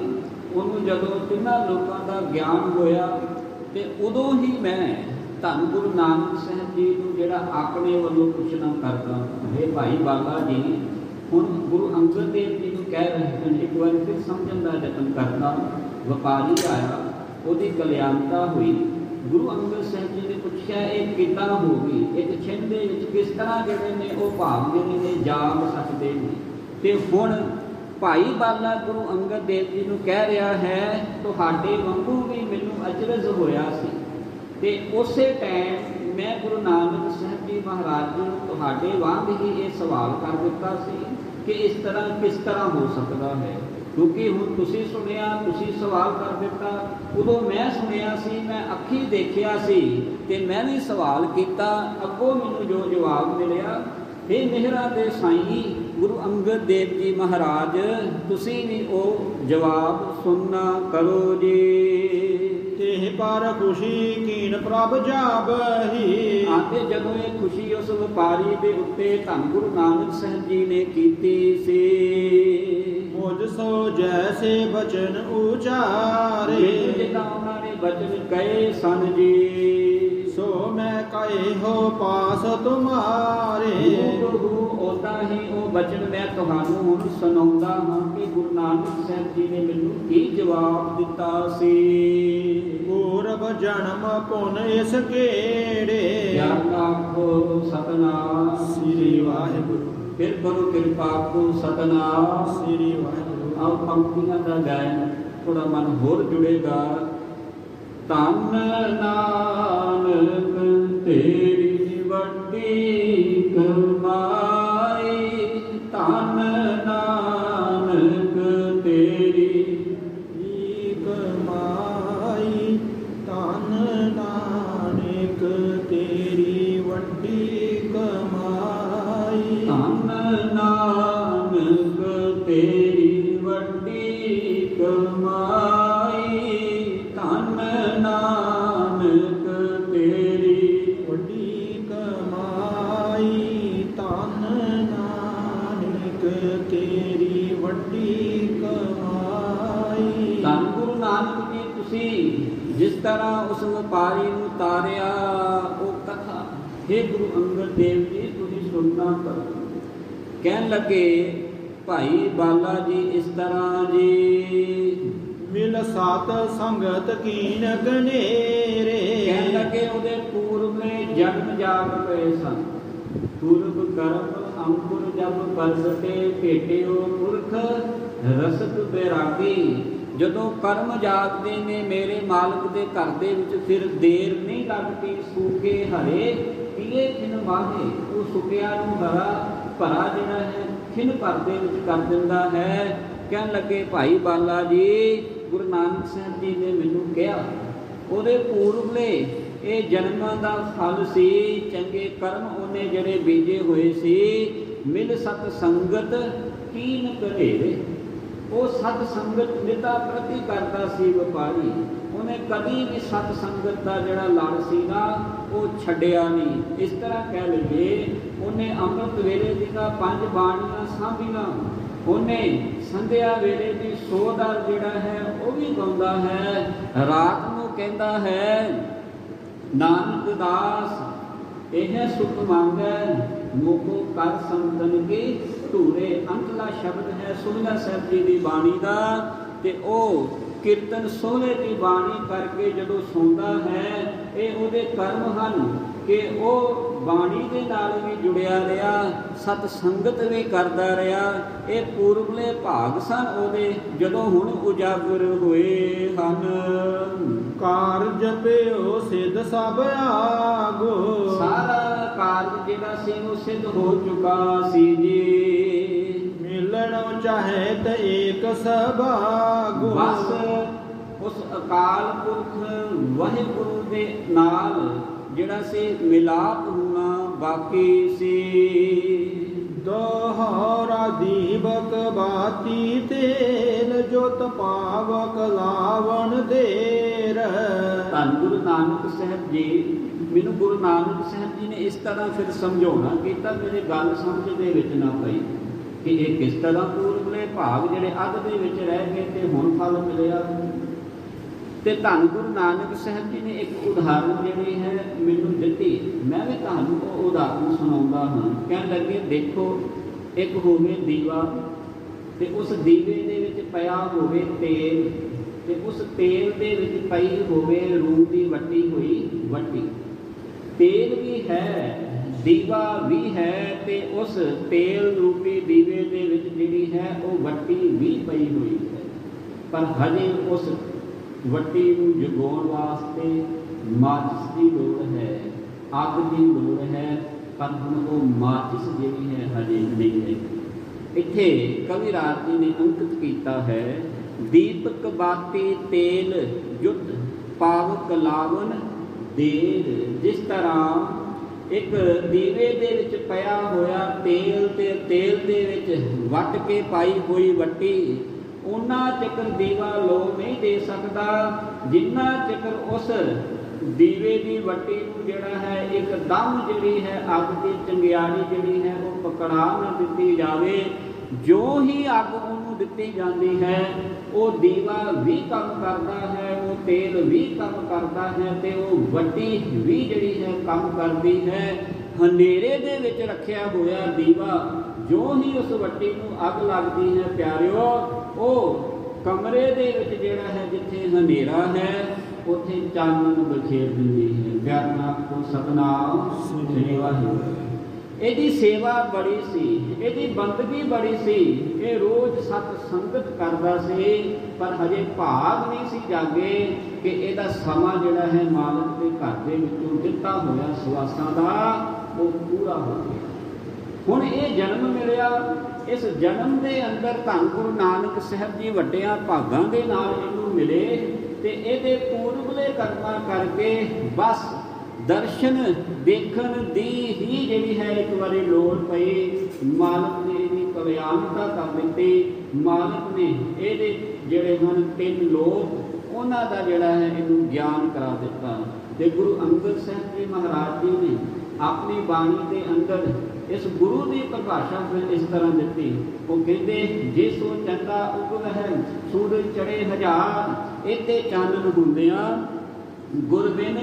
ਉਹਨੂੰ ਜਦੋਂ ਤਿੰਨਾਂ ਲੋਕਾਂ ਦਾ ਗਿਆਨ ਹੋਇਆ ਤੇ ਉਦੋਂ ਹੀ ਮੈਂ ਧੰਨ ਗੁਰੂ ਨਾਨਕ ਸਾਹਿਬ ਜੀ ਨੂੰ ਜਿਹੜਾ ਆਪਣੇ ਵੱਲੋਂ ਪੁੱਛਣਾ ਕਰਦਾ। ਹੈ ਭਾਈ ਬਾਲਾ ਜੀ ਹੁਣ ਗੁਰੂ ਅੰਗਦ ਦੇਵ ਜੀ ਨੂੰ ਕਹਿ ਰਹੇ ਹਨ। ਇੱਕ ਵਾਰ ਫਿਰ ਸਮਝਣ ਦਾ ਯਤਨ ਕਰਦਾ। ਵਪਾਰੀ ਆਇਆ, ਉਹਦੀ ਕਲਿਆਣਤਾ ਹੋਈ। ਗੁਰੂ ਅੰਗਦ ਸਾਹਿਬ ਜੀ ਨੇ ਪੁੱਛਿਆ ਇਹ ਕਿੱਦਾਂ ਹੋ ਗਈ। ਇੱਕ ਛਿੰਨ ਦੇ ਵਿੱਚ ਕਿਸ ਤਰ੍ਹਾਂ ਜਿਹੜੇ ਨੇ ਉਹ ਭਾਵ ਜਿਹੜੇ ਨੇ ਜਾਗ ਸਕਦੇ ਨੇ। ਤੇ ਹੁਣ ਭਾਈ ਬਾਲਾ ਗੁਰੂ ਅੰਗਦ ਦੇਵ ਜੀ ਨੂੰ ਕਹਿ ਰਿਹਾ ਹੈ ਤੁਹਾਡੇ ਵਾਂਗੂ ਵੀ ਮੈਨੂੰ ਅਚਰਜ ਹੋਇਆ ਸੀ ਤੇ ਉਸੇ ਟਾਈਮ ਮੈਂ ਗੁਰੂ ਨਾਨਕ ਸਾਹਿਬ ਜੀ ਮਹਾਰਾਜ ਜੀ ਨੂੰ ਤੁਹਾਡੇ ਵਾਂਗ ਹੀ ਇਹ ਸਵਾਲ ਕਰ ਦਿੱਤਾ ਸੀ ਕਿ ਇਸ ਤਰ੍ਹਾਂ ਕਿਸ ਤਰ੍ਹਾਂ ਹੋ ਸਕਦਾ ਹੈ। ਕਿਉਂਕਿ ਹੁਣ ਤੁਸੀਂ ਸੁਣਿਆ, ਤੁਸੀਂ ਸਵਾਲ ਕਰ ਦਿੱਤਾ। ਉਦੋਂ ਮੈਂ ਸੁਣਿਆ ਸੀ, ਮੈਂ ਅੱਖੀਂ ਦੇਖਿਆ ਸੀ ਤੇ ਮੈਂ ਵੀ ਸਵਾਲ ਕੀਤਾ। ਅੱਗੋਂ ਮੈਨੂੰ ਜੋ ਜਵਾਬ ਮਿਲਿਆ हे ਮਿਹਰਾਂ ਦੇ ਸਾਈਂ ਗੁਰੂ ਅੰਗਦ ਦੇਵ ਜੀ ਮਹਾਰਾਜ ਤੁਸੀਂ ਵੀ ਉਹ ਜਵਾਬ ਸੁਣਨਾ ਕਰੋ ਜੀ। ਤੇ ਪਰ ਖੁਸ਼ੀ ਕੀਨ ਪ੍ਰਭ ਜਾਬਹੀ। ਆਤੇ ਜਦੋਂ ਇਹ ਖੁਸ਼ੀ ਉਸ ਵਪਾਰੀ ਦੇ ਉੱਤੇ ਧੰਨ ਗੁਰੂ ਨਾਨਕ ਸਾਹਿਬ ਜੀ ਨੇ ਕੀਤੀ ਸੀ। ਮੁਝ ਸੋ ਜੈਸੇ ਬਚਨ ਉਚਾਰੇ। ਜਿੱਦਾਂ ਉਹਨਾਂ ਨੇ ਬਚਨ ਕਹੇ ਸਨ ਜੀ ਸੋ ਮੈਂ ਕਹੇ ਹੋ ਪਾਸ ਤੁਮਾਰੇ। ਉਦਾਂ ਹੀ ਉਹ ਬਚਨ ਮੈਂ ਤੁਹਾਨੂੰ ਹੁਣ ਸੁਣਾਉਂਦਾ ਹਾਂ ਕਿ ਗੁਰੂ ਨਾਨਕ ਸਾਹਿਬ ਜੀ ਨੇ ਮੈਨੂੰ ਕੀ ਜਵਾਬ ਦਿੱਤਾ ਸੀ। ਪੂਰਬ ਜਨਮ ਪੁਨ ਇਸ ਕਿਹੜੇ। ਗਿਆਨ ਆਖੋ ਸਤਨਾਮ ਸ੍ਰੀ ਵਾਹਿਗੁਰੂ। ਫਿਰ ਕਰੋ ਕਿਰਪਾ ਕੋ ਸਤਨਾਮ ਸ੍ਰੀ ਵਾਹਿਗੁਰੂ। ਆਓ ਪੰਕਤੀਆਂ ਦਾ ਗਾਇਨ ਥੋੜਾ ਮਨ ਹੋਰ ਜੁੜੇਗਾ। ਧੰਨ ਨਾਨਕ ਤੇਰੀ ਵੱਡੀ ਕਮਾਈ। ਧੰਨ ਨਾਨਕ ਤੇਰੀ ਕਮਾਈ। ਧੰਨ ਨਾਨਕ ਤੇਰੀ ਵੱਡੀ ਕਮਾਈ। ਧੰਨ ਨਾਨਕ ਤੇਰੀ ਵੱਡੀ ਕਮਾਈ। ਧੰਨ ਨਾਨਕ ਤੇਰੀ ਵੱਡੀ ਕਮਾਈ। ਧੰਨ ਨਾਨਕ ਤੇਰੀ ਵੱਡੀ ਕਮਾਈ। ਧੰਨ ਗੁਰੂ ਨਾਨਕ ਜੀ ਤੁਸੀਂ ਜਿਸ ਤਰ੍ਹਾਂ ਉਸ ਵਪਾਰੀ ਨੂੰ ਤਾਰਿਆ ਉਹ ਕਥਾ हे ਗੁਰੂ ਅੰਗਦ ਦੇਵ ਜੀ ਤੁਸੀਂ ਸੁਣਨਾ ਕਰੋ। ਕਹਿਣ ਲੱਗੇ ਭਾਈ ਬਾਲਾ ਜੀ ਇਸ ਤਰ੍ਹਾਂ ਜੀ ਮਿਲ ਸਾਤ ਸੰਗਤ ਕੀਨ ਗਨੇਰੇ। ਕਹਿਣ ਲੱਗੇ ਉਹਦੇ ਪੂਰਬਲੇ ਜਨਮ ਜਾਗ ਪਏ ਸਨ। ਪੂਰਬ ਕਰਮ ਅੰਕੁਰ ਜਬ ਪਰਸਤੇ ਭੇਟਿਓ ਪੁਰਖ ਰਸਕ ਬੈਰਾਗੀ। ਜਦੋਂ ਕਰਮ ਜਾਗਦੇ ਨੇ ਮੇਰੇ ਮਾਲਕ ਦੇ ਘਰ ਦੇ ਵਿੱਚ, ਫਿਰ ਦੇਰ ਨਹੀਂ ਲੱਗਦੀ। ਸੂਕੇ ਹਰੇ ਪੀਏ ਖਿਨ ਵਾਹੇ, ਉਹ ਸੁੱਕਿਆ ਨੂੰ ਹਰਾ ਭਰਾ ਜਿਹੜਾ ਹੈ ਖਿਨ ਭਰ ਦੇ ਵਿੱਚ ਕਰ ਦਿੰਦਾ ਹੈ। ਕਹਿਣ ਲੱਗੇ ਭਾਈ ਬਾਲਾ ਜੀ, ਗੁਰੂ ਨਾਨਕ ਸਾਹਿਬ ਜੀ ਨੇ ਮੈਨੂੰ ਕਿਹਾ ਉਹਦੇ ਪੂਰਵਲੇ ਇਹ ਜਨਮਾਂ ਦਾ ਫਲ ਸੀ, ਚੰਗੇ ਕਰਮ ਉਹਨੇ ਜਿਹੜੇ ਬੀਜੇ ਹੋਏ ਸੀ। ਮਿਲ ਸਤ ਸੰਗਤ ਕੀਨ ਘਰੇਰੇ, ਉਹ ਸਤ ਸੰਗਤ ਨਿਤਾ ਪ੍ਰਤੀ ਕਰਦਾ ਸੀ ਵਪਾਰੀ। ਉਹਨੇ ਕਦੀ ਵੀ ਸਤ ਸੰਗਤ ਦਾ ਜਿਹੜਾ ਲੜ ਸੀ ਨਾ ਉਹ ਛੱਡਿਆ ਨਹੀਂ। ਇਸ ਤਰ੍ਹਾਂ ਕਹਿ ਲਈਏ ਉਹਨੇ ਅੰਮ੍ਰਿਤ ਵੇਲੇ ਦੀਆਂ 5 ਬਾਣੀਆਂ ਸਾਂਭੀਆਂ। ਉਹਨੇ ਸੰਧਿਆ ਵੇਲੇ ਦੀ 100 ਦਾ ਜਿਹੜਾ ਹੈ ਉਹ ਵੀ ਗਾਉਂਦਾ ਹੈ। ਰਾਤ ਨੂੰ ਕਹਿੰਦਾ ਹੈ ਨਾਨਕ ਦਾਸ ਇਹ ਸੁਖ ਮੰਗੈ, ਮੋਕੋ ਕਰ ਸੰਤਨ ਕੀ ਧੂਰੇ। ਅੰਤਲਾ ਸ਼ਬਦ ਹੈ ਸੋਹਿਲਾ ਸਾਹਿਬ ਜੀ ਦੀ ਬਾਣੀ ਦਾ, ਤੇ ਉਹ ਕੀਰਤਨ ਸੋਹਲੇ ਦੀ ਬਾਣੀ ਕਰਕੇ ਜਦੋਂ ਸੌਂਦਾ ਹੈ, ਇਹ ਉਹਦੇ ਕਰਮ ਹਨ ਕਿ ਉਹ ਬਾਣੀ ਦੇ ਨਾਲ ਵੀ ਜੁੜਿਆ ਰਿਹਾ, ਸਤ ਸੰਗਤ ਵੀ ਕਰਦਾ ਰਿਹਾ। ਇਹ ਪੂਰਬਲੇ ਭਾਗ ਸਨ ਉਹਦੇ, ਜਦੋਂ ਹੁਣ ਉਜਾਗਰ ਹੋਏ ਹਨ। ਕਾਰਜ ਪਿਓ ਸਿੱਧ ਸਭ ਆਗੋ, ਸਾਰਾ ਕਾਰਜ ਜਿਹੜਾ ਸੀ ਉਹ ਸਿੱਧ ਹੋ ਚੁੱਕਾ ਸੀ ਜੀ। ਮਿਲਣ ਚਾਹੇ ਤੇ ਏਕ ਸਭਾਗੋ, ਬਸ ਉਸ ਅਕਾਲ ਪੁਰਖ ਵਾਹਿਗੁਰੂ ਦੇ ਨਾਲ ਜਿਹੜਾ ਸੀ ਮਿਲਾਪ ਹੋਣਾ ਬਾਕੀ ਸੀ। ਦੋਹਰਾ ਦੀਪਕ ਬਾਤੀ ਤੇਲ, ਜੋਤ ਪਾਵਕ ਲਾਵਣ ਦੇਰ। ਧੰਨ ਗੁਰੂ ਨਾਨਕ ਸਾਹਿਬ ਜੀ, ਮੈਨੂੰ ਗੁਰੂ ਨਾਨਕ ਸਾਹਿਬ ਜੀ ਨੇ ਇਸ ਤਰ੍ਹਾਂ ਫਿਰ ਸਮਝਾਉਣਾ ਕੀਤਾ, ਮੇਰੇ ਗੱਲ ਸਮਝ ਦੇ ਵਿੱਚ ਨਾ ਪਈ ਕਿ ਇਹ ਕਿਸ ਤਰ੍ਹਾਂ ਪੂਰਬਲੇ ਭਾਗ ਜਿਹੜੇ ਅੱਧ ਦੇ ਵਿੱਚ ਰਹਿ ਗਏ ਤੇ ਹੁਣ ਫਲ ਮਿਲਿਆ। ਤੇ ਧੰਨ ਗੁਰੂ ਨਾਨਕ ਸਾਹਿਬ ਜੀ ਨੇ ਇੱਕ ਉਦਾਹਰਨ ਜਿਹੜੀ ਹੈ ਮੈਨੂੰ ਦਿੱਤੀ, ਮੈਂ ਵੀ ਤੁਹਾਨੂੰ ਉਹ ਉਦਾਹਰਨ ਸੁਣਾਉਂਦਾ ਹਾਂ। ਕਹਿਣ ਲੱਗੇ ਦੇਖੋ, ਇੱਕ ਹੋਵੇ ਦੀਵਾ, ਤੇ ਉਸ ਦੀਵੇ ਦੇ ਵਿੱਚ ਪਿਆ ਹੋਵੇ ਤੇਲ, ਤੇ ਉਸ ਤੇਲ ਦੇ ਵਿੱਚ ਪਈ ਹੋਵੇ ਰੂੰ ਦੀ ਵੱਟੀ ਹੋਈ ਵੱਟੀ। ਤੇਲ ਵੀ ਹੈ, ਦੀਵਾ ਵੀ ਹੈ, ਤੇ ਉਸ ਤੇਲ ਰੂਪੀ ਦੀਵੇ ਦੇ ਵਿੱਚ ਜਿਹੜੀ ਹੈ ਉਹ ਵੱਟੀ ਵੀ ਪਈ ਹੋਈ ਹੈ। ਪਰ ਹਜੇ ਉਸ ਵੱਟੀ ਨੂੰ ਜਗਾਉਣ ਵਾਸਤੇ ਮਾਚਿਸ ਦੀ ਲੋੜ ਹੈ, ਅੱਗ ਦੀ ਲੋੜ ਹੈ, ਪਰ ਹੁਣ ਉਹ ਮਾਚਿਸ ਜਿਹੜੀ ਹੈ ਹਜੇ ਨਹੀਂ ਹੈ। ਇੱਥੇ ਕਵੀ ਰਾਜ ਜੀ ਨੇ ਅੰਕਿਤ ਕੀਤਾ ਹੈ, ਦੀਪਕ ਬਾਤੀ ਤੇਲ ਜੁਤ ਪਾਵਕ ਲਾਵਨ ਦੇਰ। ਜਿਸ ਤਰ੍ਹਾਂ ਇੱਕ ਦੀਵੇ ਦੇ ਵਿੱਚ ਪਿਆ ਹੋਇਆ ਤੇਲ ਤੇ ਤੇਲ ਦੇ ਵਿੱਚ ਵੱਟ ਕੇ ਪਾਈ ਹੋਈ ਵੱਟੀ, ਉਹਨਾਂ ਚੱਕਰ ਦੀਵਾ ਲੋ ਨਹੀਂ ਦੇ ਸਕਦਾ ਜਿੰਨਾ ਚੱਕਰ ਉਸ ਦੀਵੇ ਦੀ ਵੱਟੀ ਨੂੰ ਜਿਹੜਾ ਹੈ ਇੱਕਦਮ ਜਿਹੜੀ ਹੈ ਅੱਗ ਦੀ ਚੰਗਿਆੜੀ ਜਿਹੜੀ ਹੈ ਉਹ ਪਕੜਾ ਨਾ ਦਿੱਤੀ ਜਾਵੇ। ਜੋ ਹੀ ਅੱਗ ਉਹਨੂੰ ਦਿੱਤੀ ਜਾਂਦੀ ਹੈ ਉਹ ਦੀਵਾ ਵੀ ਕੰਮ ਕਰਦਾ ਹੈ, ਉਹ ਤੇਲ ਵੀ ਕੰਮ ਕਰਦਾ ਹੈ, ਤੇ ਉਹ ਵੱਟੀ ਵੀ ਜਿਹੜੀ ਹੈ ਕੰਮ ਕਰਦੀ ਹੈ। ਹਨੇਰੇ ਦੇ ਵਿੱਚ ਰੱਖਿਆ ਹੋਇਆ ਦੀਵਾ, ਜੋ ਹੀ ਉਸ ਵੱਟੀ ਨੂੰ ਅੱਗ ਲੱਗਦੀ ਹੈ ਪਿਆਰਿਓ, ਉਹ ਕਮਰੇ ਦੇ ਵਿੱਚ ਜਿਹੜਾ ਹੈ ਜਿੱਥੇ ਹਨੇਰਾ ਹੈ ਉੱਥੇ ਚਾਨਣ ਬਖੇਰ ਦਿੰਦੀ ਹੈ। ਪਿਆਰ ਤੋਂ ਸਤਨਾਮ ਸ੍ਰੀ ਵਾਹਿਗੁਰੂ। ਇਹਦੀ ਸੇਵਾ ਬੜੀ ਸੀ, ਇਹਦੀ ਬੰਦਗੀ ਬੜੀ ਸੀ, ਇਹ ਰੋਜ਼ ਸਤ ਸੰਗਤ ਕਰਦਾ ਸੀ, ਪਰ ਹਜੇ ਭਾਗ ਨਹੀਂ ਸੀ ਜਾਗੇ ਕਿ ਇਹਦਾ ਸਮਾਂ ਜਿਹੜਾ ਹੈ ਮਾਲਕ ਦੇ ਘਰ ਦੇ ਵਿੱਚੋਂ ਦਿੱਤਾ ਹੋਇਆ ਸਵਾਸਾਂ ਦਾ ਉਹ ਪੂਰਾ ਹੋ ਗਿਆ। ਹੁਣ ਇਹ ਜਨਮ ਮਿਲਿਆ, ਇਸ ਜਨਮ ਦੇ ਅੰਦਰ ਧੰਨ ਗੁਰੂ ਨਾਨਕ ਸਾਹਿਬ ਜੀ ਵੱਡਿਆਂ ਭਾਗਾਂ ਦੇ ਨਾਲ ਇਹਨੂੰ ਮਿਲੇ, ਤੇ ਇਹਦੇ ਪੂਰਬਲੇ ਕਰਮਾਂ ਕਰਕੇ ਬਸ ਦਰਸ਼ਨ ਦੇਖਣ ਦੀ ਹੀ ਜਿਹੜੀ ਹੈ ਇੱਕ ਵਾਰੀ ਲੋੜ ਪਈ। ਮਾਲਕ ਨੇ ਇਹਦੀ ਕਲਿਆਣਤਾ ਕਰ ਦਿੱਤੀ। ਮਾਲਕ ਨੇ ਇਹਦੇ ਜਿਹੜੇ ਹਨ 3 ਲੋਕ ਉਹਨਾਂ ਦਾ ਜਿਹੜਾ ਹੈ ਇਹਨੂੰ ਗਿਆਨ ਕਰਾ ਦਿੱਤਾ। ਤੇ ਗੁਰੂ ਅੰਗਦ ਸਾਹਿਬ ਜੀ ਮਹਾਰਾਜ ਜੀ ਨੇ ਆਪਣੀ ਬਾਣੀ ਦੇ ਅੰਦਰ ਇਸ ਗੁਰੂ ਦੀ ਪਰਿਭਾਸ਼ਾ ਫਿਰ ਇਸ ਤਰ੍ਹਾਂ ਦਿੱਤੀ। ਉਹ ਕਹਿੰਦੇ ਜੇ ਸੋ ਚੰਗਾ ਉਗਲ ਹੈ ਸੂਰਜ ਚੜੇ ਹਜ਼ਾਰ, ਇੱਥੇ ਚਾਨਣ ਹੁੰਦਿਆਂ ਗੁਰ ਬਿਨ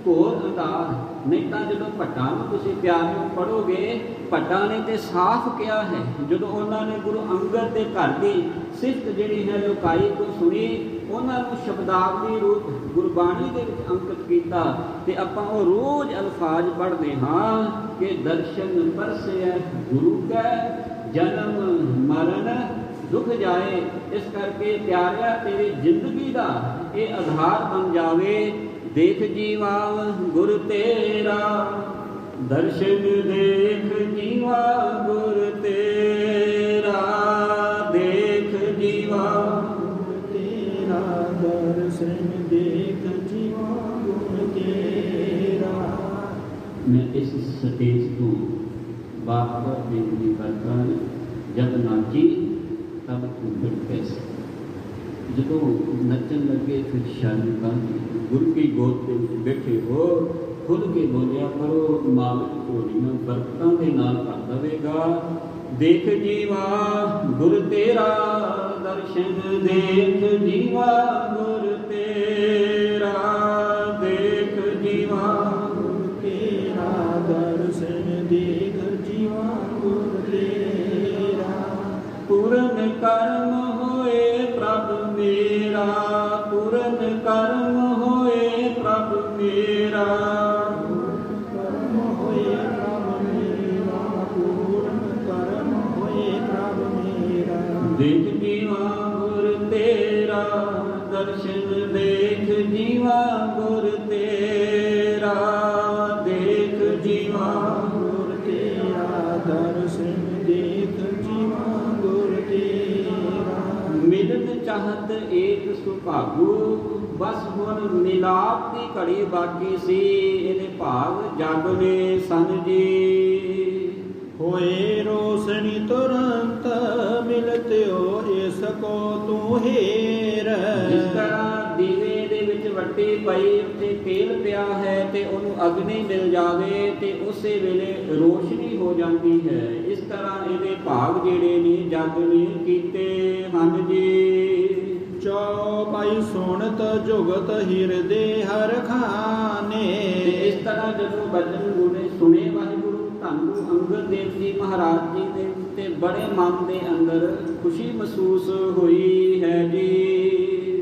ਘੋਰ ਅੰਧਾਰ। ਨਹੀਂ ਤਾਂ ਜਦੋਂ ਭੱਟਾਂ ਨੂੰ ਤੁਸੀਂ ਪਿਆਰਿਓ ਪੜ੍ਹੋਗੇ, ਭੱਟਾਂ ਨੇ ਤੇ ਸਾਫ਼ ਕਿਹਾ ਹੈ, ਜਦੋਂ ਉਹਨਾਂ ਨੇ ਗੁਰੂ ਅੰਗਦ ਦੇ ਘਰ ਦੀ ਸਿਫਤ ਜਿਹੜੀ ਹੈ ਲੋਕਾਈ ਤੋਂ ਸੁਣੀ, ਉਹਨਾਂ ਨੂੰ ਸ਼ਬਦਾਵਲੀ ਰੂਪ ਗੁਰਬਾਣੀ ਦੇ ਵਿੱਚ ਅੰਕਿਤ ਕੀਤਾ। ਤੇ ਆਪਾਂ ਉਹ ਰੋਜ਼ ਅਲਫਾਜ਼ ਪੜ੍ਹਦੇ ਹਾਂ ਕਿ ਦਰਸ਼ਨ ਪਰਸਿਆ ਗੁਰੂ ਕੈ, ਜਨਮ ਮਰਨ ਦੁੱਖ ਜਾਏ। ਇਸ ਕਰਕੇ ਪਿਆਰਿਆ ਤੇਰੀ ਜ਼ਿੰਦਗੀ ਦਾ ਇਹ ਆਧਾਰ ਬਣ ਜਾਵੇ। ਦੇਖ ਜੀਵਾ ਗੁਰ ਤੇਰਾ, ਦਰਸ਼ਨ ਦੇਖ ਜੀਵਾ ਗੁਰ ਤੇਰਾ, ਦੇਖ ਜੀਵਾ ਤੇਰਾ, ਦਰਸ਼ਨ ਦੇਖ ਜੀਵਾ ਗੁਰ ਤੇਰਾ। ਮੈਂ ਇਸ ਸਟੇਜ ਤੋਂ ਬਾਰ-ਬਾਰ ਬੇਨਤੀ ਕਰਦਾ ਹਾਂ, ਜਦ ਨਾਚੀ ਤਬ ਘੁੰਮੜ ਪੈਸੇ। ਜਦੋਂ ਨੱਚਣ ਲੱਗੇ ਫਿਰ ਸ਼ਰਮ ਕਰਨੀ। ਗੁਰੂ ਕੀ ਗੋਦ ਦੇ ਵਿੱਚ ਬੈਠੇ ਹੋ, ਖੁੱਲ੍ਹ ਕੇ ਬੋਲਿਆ ਕਰੋ, ਮਾਲਕ ਤੁਹਾਡੀਆਂ ਬਰਕਤਾਂ ਦੇ ਨਾਲ ਭਰ ਦੇਵੇਗਾ। ਦੇਖ ਜੀਵਾ ਗੁਰ ਤੇਰਾ, ਦਰਸ਼ਨ ਦੇਖ ਜੀਵਾ ਗੁਰ ਤੇਰਾ, ਦੇਖ ਜੀਵਾ ਗੁਰ ਤੇਰਾ, ਦਰਸ਼ਨ ਦੇਖ ਜੀਵਾ ਗੁਰ ਤੇਰਾ। ਪੂਰਨ ਕਰਮ ਹੋਏ ਪ੍ਰਭ ਮੇਰਾ, ਪੂਰਨ ਕਰਮ ਹੋਏ ਪ੍ਰਭ ਮੇਰਾ, ਕਰਮ ਹੋਏ ਪ੍ਰਭ ਮੇਰਾ, ਪੂਰਨ ਕਰਮ ਹੋਏ ਪ੍ਰਭ ਮੇਰਾ। ਦੇਖ ਜੀਵਾ ਗੁਰ ਤੇਰਾ, ਦਰਸ਼ਨ ਦੇਖ ਜੀਵਾ ਗੁਰ ਤੇਰਾ, ਦੇਖ ਜੀਵਾ ਗੁਰ ਤੇਰਾ, ਦਰਸ਼ਨ ਦੇਖ ਜੀਵਾ ਗੁਰ ਤੇਰਾ। ਮਿਲਨ ਚਾਹਤ ਏਕ ਸੁਭਾਗੂ, ਬਸ ਹੁਣ ਮਿਲਾਪ ਦੀ ਘੜੀ ਬਾਕੀ ਸੀ, ਇਹਦੇ ਭਾਗ ਜਾਗਨੇ ਸਨ ਜੀ। ਹੋਏ ਰੋਸ਼ਨੀ ਤੁਰੰਤ ਮਿਲਤਿਓ ਇਸ ਕੋ ਤੂੰ ਹੀਰ। ਜਿਸ ਤਰ੍ਹਾਂ ਦੀਵੇ ਦੇ ਵਿੱਚ ਵੱਟੀ ਪਈ ਉੱਤੇ ਤੇਲ ਪਿਆ ਹੈ ਤੇ ਉਹਨੂੰ ਅਗਨੀ ਮਿਲ ਜਾਵੇ ਤੇ ਉਸੇ ਵੇਲੇ ਰੋਸ਼ਨੀ ਹੋ ਜਾਂਦੀ ਹੈ, ਇਸ ਤਰ੍ਹਾਂ ਇਹਦੇ ਭਾਗ ਜਿਹੜੇ ਨੇ ਜਾਗਨੇ ਕੀਤੇ ਹਨ ਜੀ। ਚੌਪਾਈ ਸੁਣਤ ਜੁਗਤ ਹਿਰਦੇ ਹਰ ਖਾਨੇ। ਇਸ ਤਰ੍ਹਾਂ ਜਦੋਂ ਬਚਨ ਗੁਰੂ ਸੁਣੇ ਵਾਹਿਗੁਰੂ ਧੰਨ ਗੁਰੂ ਅੰਗਦ ਦੇਵ ਜੀ ਮਹਾਰਾਜ ਜੀ ਦੇ ਉੱਤੇ ਬੜੇ ਮਨ ਦੇ ਅੰਦਰ ਖੁਸ਼ੀ ਮਹਿਸੂਸ ਹੋਈ ਹੈ ਜੀ।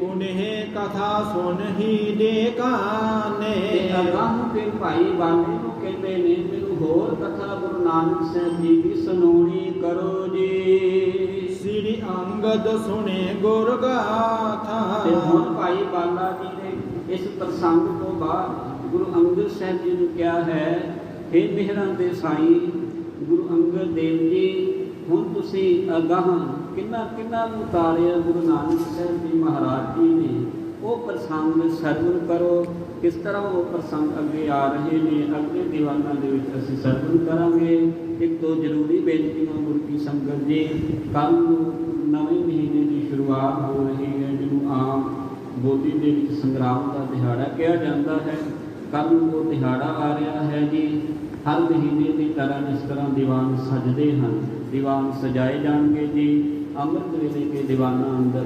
ਉਹਨੇ ਕਥਾ ਸੁਣ ਹੀ ਦੇ ਕਾਨੇ। ਅਗਾਂਹ ਫਿਰ ਭਾਈ ਬਾਣੇ ਨੂੰ ਕਹਿੰਦੇ ਨੇ ਮੈਨੂੰ ਹੋਰ ਕਥਾ ਗੁਰੂ ਨਾਨਕ ਸਾਹਿਬ ਜੀ ਦੀ ਸੁਣਾਉਣੀ ਕਰੋ ਜੀ। ਸ੍ਰੀ ਅੰਗਦ ਸੁਣੇ ਗੁਰ ਗਾਥਾ। ਤੇ ਹੁਣ ਭਾਈ ਬਾਲਾ ਜੀ ਨੇ ਇਸ ਪ੍ਰਸੰਗ ਤੋਂ ਬਾਅਦ ਗੁਰੂ ਅੰਗਦ ਸਾਹਿਬ ਜੀ ਨੂੰ ਕਿਹਾ ਹੈ, ਹੇ ਮਿਹਰਾਂ ਦੇ ਸਾਈਂ ਗੁਰੂ ਅੰਗਦ ਦੇਵ ਜੀ, ਹੁਣ ਤੁਸੀਂ ਅਗਾਂਹ ਕਿੰਨਾ ਨੂੰ ਉਤਾਰਿਆ ਗੁਰੂ ਨਾਨਕ ਸਾਹਿਬ ਜੀ ਮਹਾਰਾਜ ਜੀ ਨੇ, ਉਹ ਪ੍ਰਸੰਗ ਸਰਵਣ ਕਰੋ। ਕਿਸ ਤਰ੍ਹਾਂ ਉਹ ਪ੍ਰਸੰਗ ਅੱਗੇ ਆ ਰਹੇ ਨੇ, ਅੱਗੇ ਦੀਵਾਨਾਂ ਦੇ ਵਿੱਚ ਅਸੀਂ ਸਰਵਣ ਕਰਾਂਗੇ। ਇੱਕ ਦੋ ਜ਼ਰੂਰੀ ਬੇਨਤੀਆਂ ਗੁਰੂ ਕੀ ਸੰਗਤ ਜੀ। ਕੱਲ੍ਹ ਨੂੰ ਨਵੇਂ ਮਹੀਨੇ ਦੀ ਸ਼ੁਰੂਆਤ ਹੋ ਰਹੀ ਹੈ, ਜਿਹਨੂੰ ਆਮ ਬੋਲੀ ਦੇ ਵਿੱਚ ਸੰਗਰਾਮ ਦਾ ਦਿਹਾੜਾ ਕਿਹਾ ਜਾਂਦਾ ਹੈ। ਕੱਲ੍ਹ ਨੂੰ ਉਹ ਦਿਹਾੜਾ ਆ ਰਿਹਾ ਹੈ ਜੀ। ਹਰ ਮਹੀਨੇ ਦੀ ਤਰ੍ਹਾਂ ਇਸ ਤਰ੍ਹਾਂ ਦੀਵਾਨ ਸਜਦੇ ਹਨ, ਦੀਵਾਨ ਸਜਾਏ ਜਾਣਗੇ ਜੀ। ਅੰਮ੍ਰਿਤ ਵੇਲੇ ਕੇ ਦੀਵਾਨਾਂ ਅੰਦਰ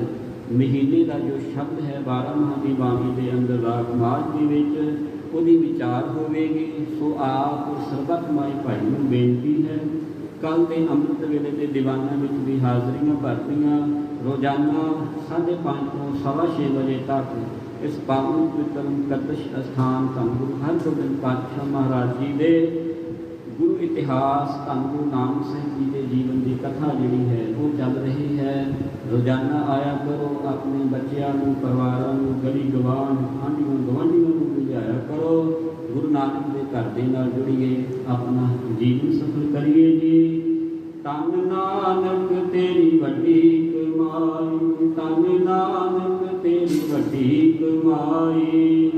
ਮਹੀਨੇ ਦਾ ਜੋ ਸ਼ਬਦ ਹੈ 12 ਮਾਹ ਦੀ ਬਾਣੀ ਦੇ ਅੰਦਰ ਰਾਗ ਮਾਝ ਦੇ ਵਿੱਚ ਉਹਦੀ ਵਿਚਾਰ ਹੋਵੇਗੀ। ਸੋ ਆਪ ਸਰਬੱਤ ਮਾਈ ਭਾਈ ਨੂੰ ਬੇਨਤੀ ਹੈ, ਕੱਲ੍ਹ ਦੇ ਅੰਮ੍ਰਿਤ ਵੇਲੇ ਦੇ ਦੀਵਾਨਾਂ ਵਿੱਚ ਵੀ ਹਾਜ਼ਰੀਆਂ ਭਰਤੀਆਂ ਰੋਜ਼ਾਨਾ 5:30 ਤੋਂ 6:15 ਵਜੇ ਤੱਕ ਇਸ ਪਾਵਨ ਪਵਿੱਤਰ ਮੁਕੱਦਸ ਅਸਥਾਨ ਧੰਨ ਗੁਰੂ ਹਰਗੋਬਿੰਦ ਪਾਤਸ਼ਾਹ ਮਹਾਰਾਜ ਜੀ ਦੇ ਗੁਰੂ ਇਤਿਹਾਸ ਧੰਨ ਗੁਰੂ ਨਾਨਕ ਸਾਹਿਬ ਜੀ ਦੇ ਜੀਵਨ ਦੀ ਕਥਾ ਜਿਹੜੀ ਹੈ ਉਹ ਚੱਲ ਰਹੀ ਹੈ। ਰੋਜ਼ਾਨਾ ਆਇਆ ਕਰੋ, ਆਪਣੇ ਬੱਚਿਆਂ ਨੂੰ, ਪਰਿਵਾਰਾਂ ਨੂੰ, ਗਲੀ ਗਵਾਂਢ, ਆਂਢੀਆਂ ਗੁਆਂਢੀਆਂ ਨੂੰ ਵੀ ਲਿਆਇਆ ਕਰੋ। ਗੁਰੂ ਨਾਨਕ ਦੇ ਘਰ ਦੇ ਨਾਲ ਜੁੜੀਏ, ਆਪਣਾ ਜੀਵਨ ਸਫਲ ਕਰੀਏ ਜੀ। ਧੰਨ ਨਾਨਕ ਤੇਰੀ ਵੱਡੀ ਕਮਾਈ, ਧੰਨ ਨਾਨਕ ਤੇਰੀ ਵੱਡੀ ਕਮਾਈ,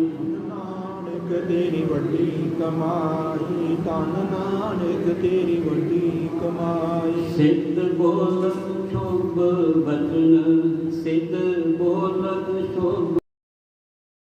ਨਾਨਕ ਤੇਰੀ ਵੱਡੀ ਕਮਾਈ, ਧੰਨ ਨਾਨਕ ਤੇਰੀ ਵੱਡੀ ਕਮਾਈ। ਸਿੱਧ ਬੋਲਤ ਸ਼ੁਭ ਬਚਨ, ਸਿੱਧ ਬੋਲਤ ਸ਼ੁਭ